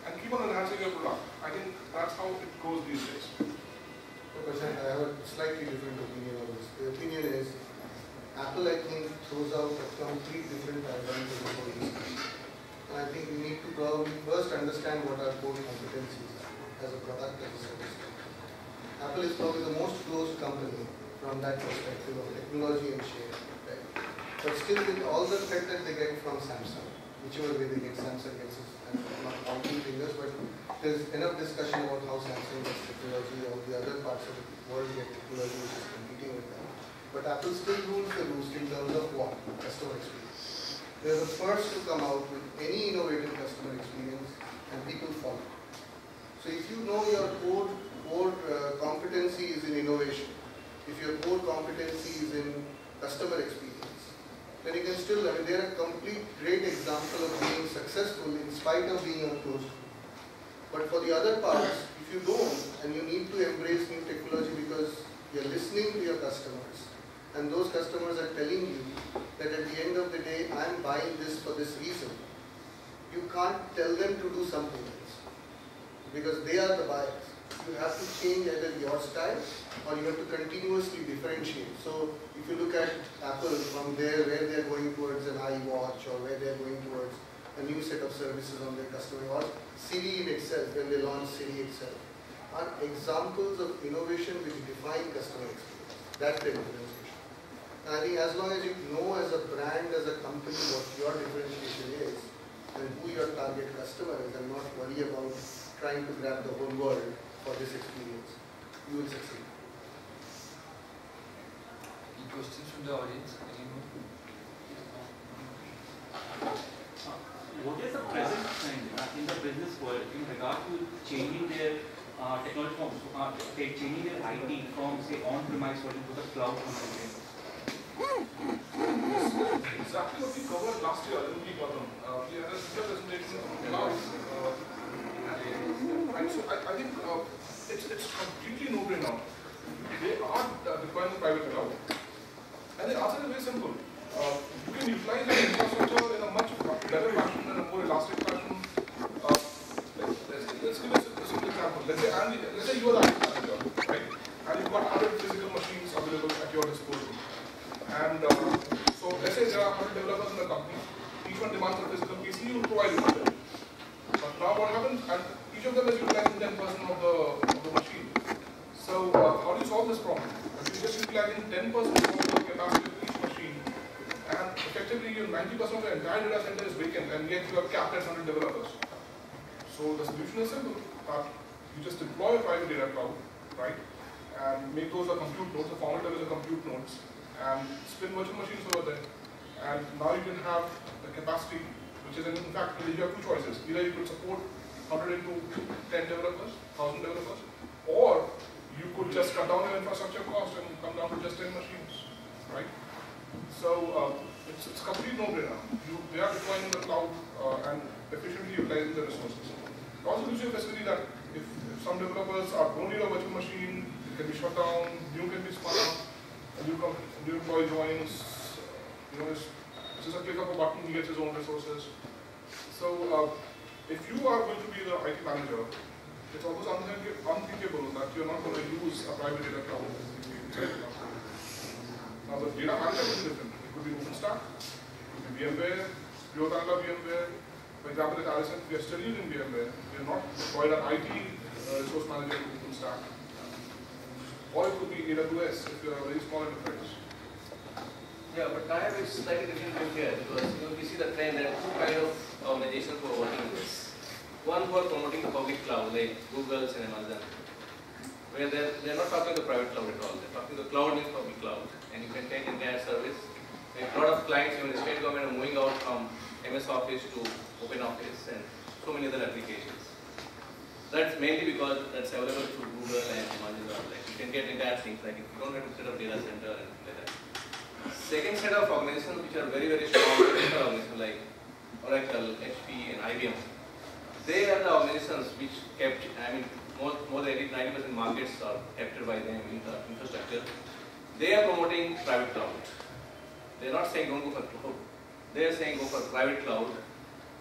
and keep on enhancing your product. I think that's how it goes these days. I have a slightly different opinion on this. The opinion is Apple, I think, throws out a complete different paradigm to the whole discussion. And I think we need to probably first understand what our core competencies are as a product, as a service. Apple is probably the most closed company from that perspective of technology and share. Right? But still, with all the threat that they get from Samsung, whichever way they get, Samsung gets it, and not pointing fingers, but there's enough discussion about how Samsung gets technology, all the other parts of the world get technology which is competing with them. But Apple still rules the roost in terms of what? Customer experience. They're the first to come out with any innovative customer experience and people follow. So if you know your core competency is in innovation, if your core competency is in customer experience, then you can still, I mean, they're a complete great example of being successful in spite of being on a closed group. But for the other parts, if you don't, and you need to embrace new technology because you're listening to your customers, and those customers are telling you that at the end of the day, I'm buying this for this reason, you can't tell them to do something else because they are the buyers. You have to change either your style or you have to continuously differentiate. So if you look at Apple from there, where they're going towards an iWatch or where they're going towards a new set of services on their customer, or Siri in itself, when they launch Siri itself, are examples of innovation which define customer experience. That's the differentiation. And I think as long as you know as a brand, as a company, what your differentiation is and who your target customer is, and not worry about trying to grab the whole world for this experience, you will succeed. Any questions from the audience? Anyone? What is the present trend in the business world in regard to changing their technology from changing their IT from say on-premise version to the cloud computing? Exactly what we covered last year in the bottom. We had a similar presentation on cloud. And so I think it's completely no-brainer. They are deploying the private cloud. And the answer is very simple. You can utilize your infrastructure in a much better fashion, in a more elastic fashion. Let's give a simple example. Let's say you are the IT manager, right? And you've got 100 physical machines available at your disposal. And so let's say there are 100 developers in the company. Each one demands a physical PC, you provide it to them. But now what happens? And each of them is utilizing 10% of the machine. So how do you solve this problem? You're just utilizing 10% of the capacity of each machine, and effectively your 90% of the entire data center is vacant, and yet you are capped at 100 developers. So the solution is simple. You just deploy a private data cloud, right? And make those a compute nodes, the format level is a compute nodes, and spin virtual machines over there. And now you can have the capacity, which is in fact you have two choices. Either you could support 100 into 10 developers, 1,000 developers, or you could just cut down your infrastructure cost and come down to just 10 machines, right? So it's a complete no-brainer. They are deploying in the cloud and efficiently utilizing the resources. It also gives you a facility that if some developers don't need a virtual machine, it can be shut down, new can be spun up, a new employee joins, it's just a click of a button, he gets his own resources. So if you are going to be the IT manager, it's almost unthinkable that you're not going to use a private data cloud. Now the data manager is different. It could be OpenStack, it could be VMware, pure vanilla VMware. For example, at Arisen, we are still using VMware. We are not deployed an IT resource manager to OpenStack. Or it could be AWS if you are a very small enterprise. Yeah, but I have a slightly different view here because we see the trend that two kind of organizations who are working on this. One who are promoting the public cloud, like Google and Amazon, where they're not talking the private cloud at all. They're talking the cloud means public cloud, and you can take entire service. A lot of clients, even the state government, are moving out from MS Office to Open Office and so many other applications. That's mainly because that's available through Google and Amazon. Like you can get entire things, like if you don't have to set up data center and like that. Second set of organizations which are very, very strong organizations like Oracle, HP, and IBM. They are the organizations which kept, more than 80-90% markets are captured by them in the infrastructure. They are promoting private cloud. They are not saying don't go for cloud. They are saying go for private cloud.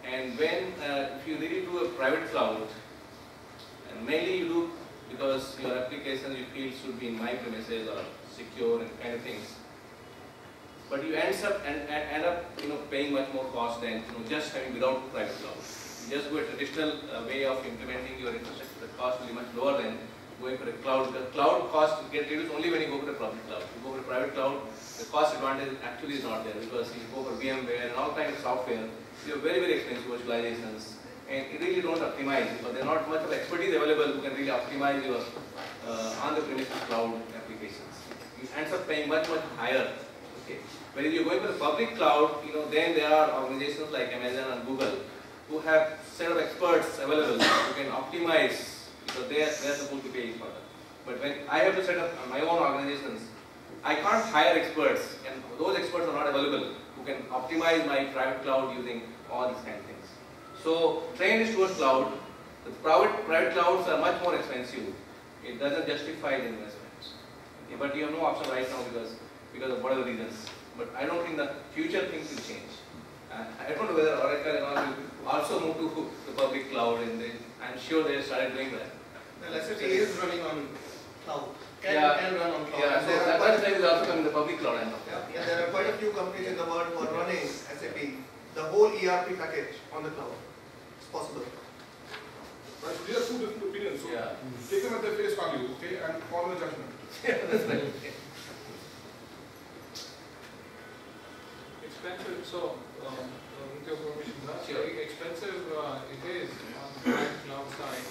And when, if you really do a private cloud, and mainly you do because your application you feel should be in my premises or secure and kind of things. But you end up paying much more cost than just having without private cloud. Just go a traditional way of implementing your infrastructure, the cost will be much lower than going for a cloud. The cloud cost will get reduced only when you go for a public cloud. If you go for a private cloud, the cost advantage actually is not there because if you go for VMware and all kinds of software, you have very, very expensive virtualizations and you really don't optimize because there's not much of expertise available who can really optimize your on-the-premises cloud applications. You end up paying much, much higher. Okay. But if you're going for the public cloud, then there are organizations like Amazon and Google who have set of experts available who can optimize because they are supposed to pay for that. But when I have to set up my own organizations, I can't hire experts and those experts are not available who can optimize my private cloud using all these kind of things. So trend is towards cloud. The private clouds are much more expensive. It doesn't justify the investments. Okay, but you have no option right now because of whatever reasons. But I don't think the future things will change. I don't know whether Oracle and all will also move to the public cloud, and I'm sure they started doing that. Well, SAP is running on cloud. Can run on cloud. Yeah, so that is also coming the public cloud. I know. Yeah, there are quite a few companies in the world who are running SAP, the whole ERP package on the cloud. It's possible. Right, so these are two different opinions. So take them at their face value, okay, and follow the judgment. That's right. Expensive, so with your permission, that's very expensive it is on the cloud side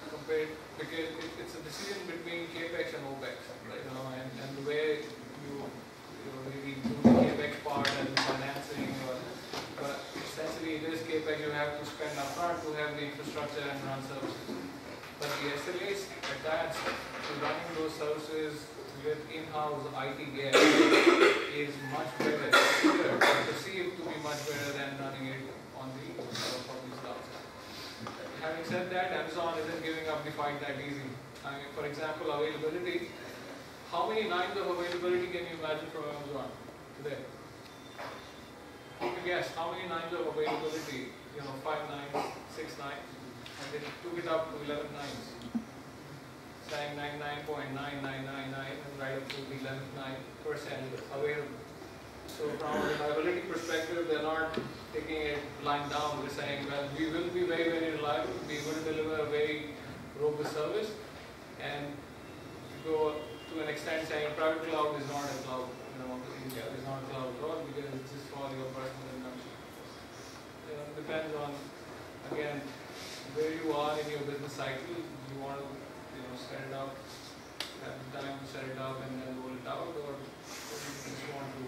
compared, because it's a decision between CAPEX and OPEX, right? And the way you really do the CAPEX part and the financing, but essentially it is CAPEX you have to spend upfront to have the infrastructure and run services. But the SLAs attached to running those services with in-house IT gear is much better, perceived to be much better than running it on the public cloud. Having said that, Amazon isn't giving up the fight that easy. I mean, for example, availability. How many nines of availability can you imagine from Amazon today? You can guess how many nines of availability? 5 nines, 6 nines, and they took it up to 11 nines. Saying 99.9999 and right up to the 11.9% available. So from a reliability perspective, they're not taking it lying down. They're saying, well, we will be very, very reliable. We will deliver a very robust service, and go to an extent saying private cloud is not a cloud. It's not a cloud at all because it's just for your personal consumption. It depends on, again, where you are in your business cycle. You want to set it up, have the time to set it up and then roll it out, or you just want to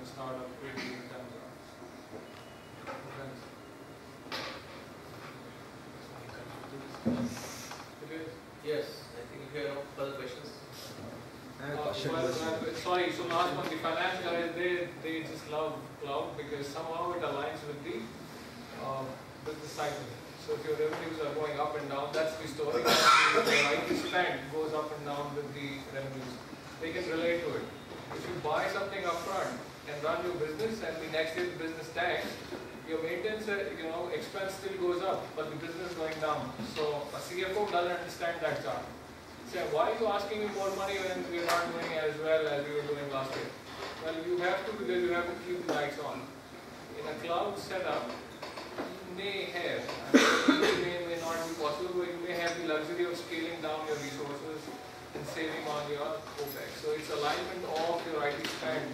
start up quickly in terms of Yes, I think if you have further questions. Sorry, so last one, the finance guys, they just love cloud because somehow it aligns with the business cycle. So if your revenues are going up and down, that's the story. The IT spend goes up and down with the revenues. They can relate to it. If you buy something upfront and run your business, and the next year the business tanks, your maintenance expense still goes up, but the business is going down. So a CFO doesn't understand that chart. Say, why are you asking me more money when we are not doing as well as we were doing last year? Well, you have to, because you have to keep the lights on. In a cloud setup, may have, it may not be possible, but you may have the luxury of scaling down your resources and saving on your OPEX. So it's alignment of your IT spend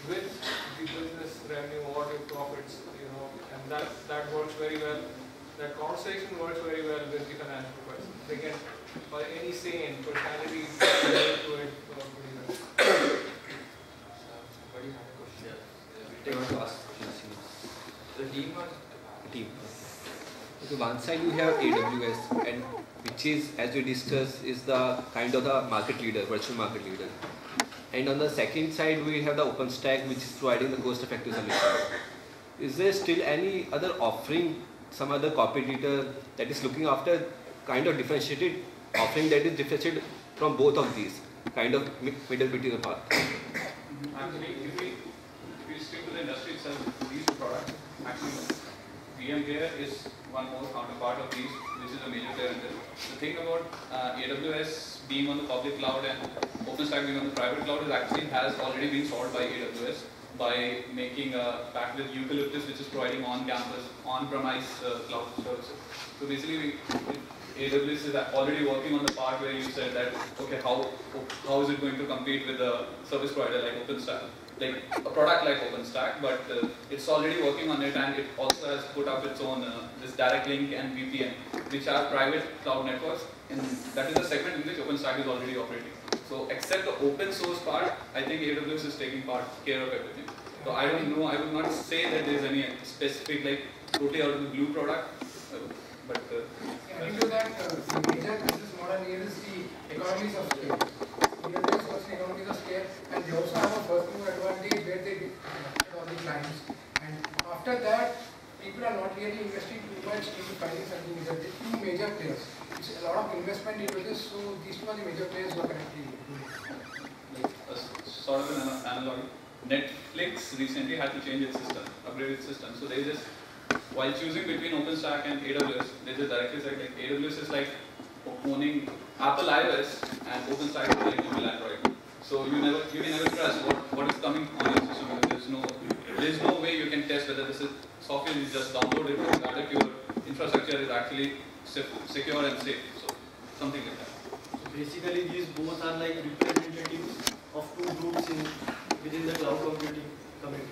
with the business revenue or your profits, and that works very well. That conversation works very well with the financial question. They can, for any sane personality, relate to it pretty well. What do you have a question? They want to ask questions. The team or? Team. So one side you have AWS, and which is, as we discussed, is the kind of the market leader, virtual market leader. And on the second side we have the OpenStack, which is providing the cost-effective solution. Is there still any other offering, some other competitor that is looking after kind of differentiated offering that is differentiated from both of these, kind of middle between the path? Actually, if we stick to the industry itself, these products, actually, VMware is one more counterpart of these, which is a major player in this. The thing about AWS being on the public cloud and OpenStack being on the private cloud is actually has already been solved by AWS by making a package with Eucalyptus, which is providing on-campus, on-premise cloud services. So basically, AWS is already working on the part where you said that, okay, how is it going to compete with a service provider like OpenStack? Like a product like OpenStack, but it's already working on it, and it also has put up its own this direct link and VPN, which are private cloud networks, and that is the segment in which OpenStack is already operating. So except the open source part, I think AWS is taking care of everything. So I don't know, I would not say that there is any specific like totally out of the blue product, but adding to that, the major business model here is the economies of scale. AWS works in economies of scale, and they also have a first mover advantage where they on the clients. people are not really investing too much into finding something new. There are two major players. It's a lot of investment into this, so these two are the major players who are currently doing it. Sort of an analogy. Netflix recently had to change its system, upgrade its system. So they just, while choosing between OpenStack and AWS, they just directly said like AWS is like owning Apple iOS and OpenStack is like Google Android. So you can never trust what is coming on your system. There's no way you can test whether this is software you just download it, regard if your infrastructure is actually secure and safe. So something like that. So basically these both are like representatives of two groups within the cloud computing community.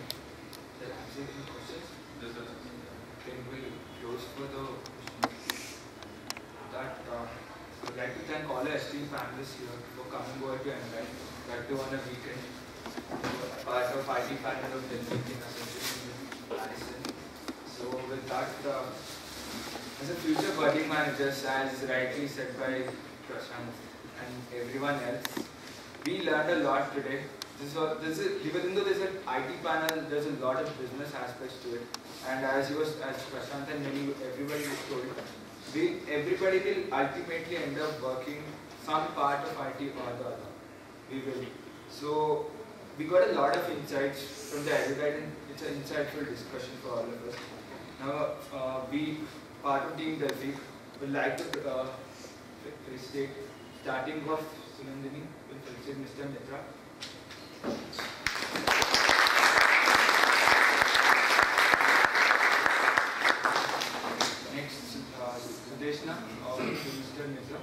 Can we close for the that I would like to thank all our esteemed panelists here for coming over to Enlight, that too on a weekend, part of IT panel of Delphi in association with Allison. So with that, as a future budding managers, as rightly said by Prashant and everyone else, we learned a lot today. Even though there's an IT panel, there's a lot of business aspects to it. And as Prashant and everybody was told, everybody will ultimately end up working some part of IT or the other. We will. So we got a lot of insights from the EduGuide, and it's an insightful discussion for all of us. Now, we, part of Team Delphi, would like to felicitate, starting off Sunandini, will felicitate Mr. Mitra. Next, Sudeshna of Mr. Mitra.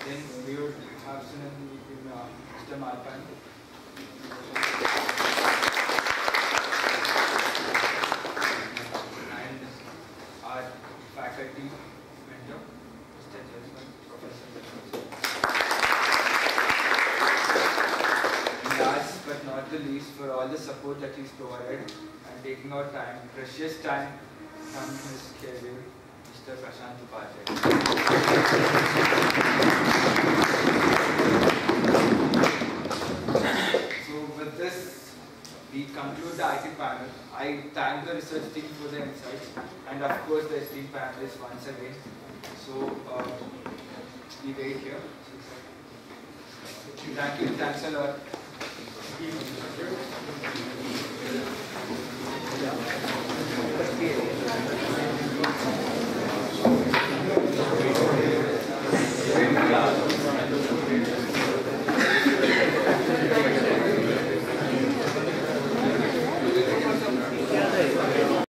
Then we would have Sunandini from Mr. Malpan. And our faculty mentor, Mr. Jasmine, Professor Jasmine. And last but not the least, for all the support that he's provided and taking out time, precious time from his schedule, Mr. Prashant Upadhyay. So with this, we conclude the IT panel. I thank the research team for the insights, and of course the esteemed panelists once again. So we wait here. Thank you. Thanks a lot.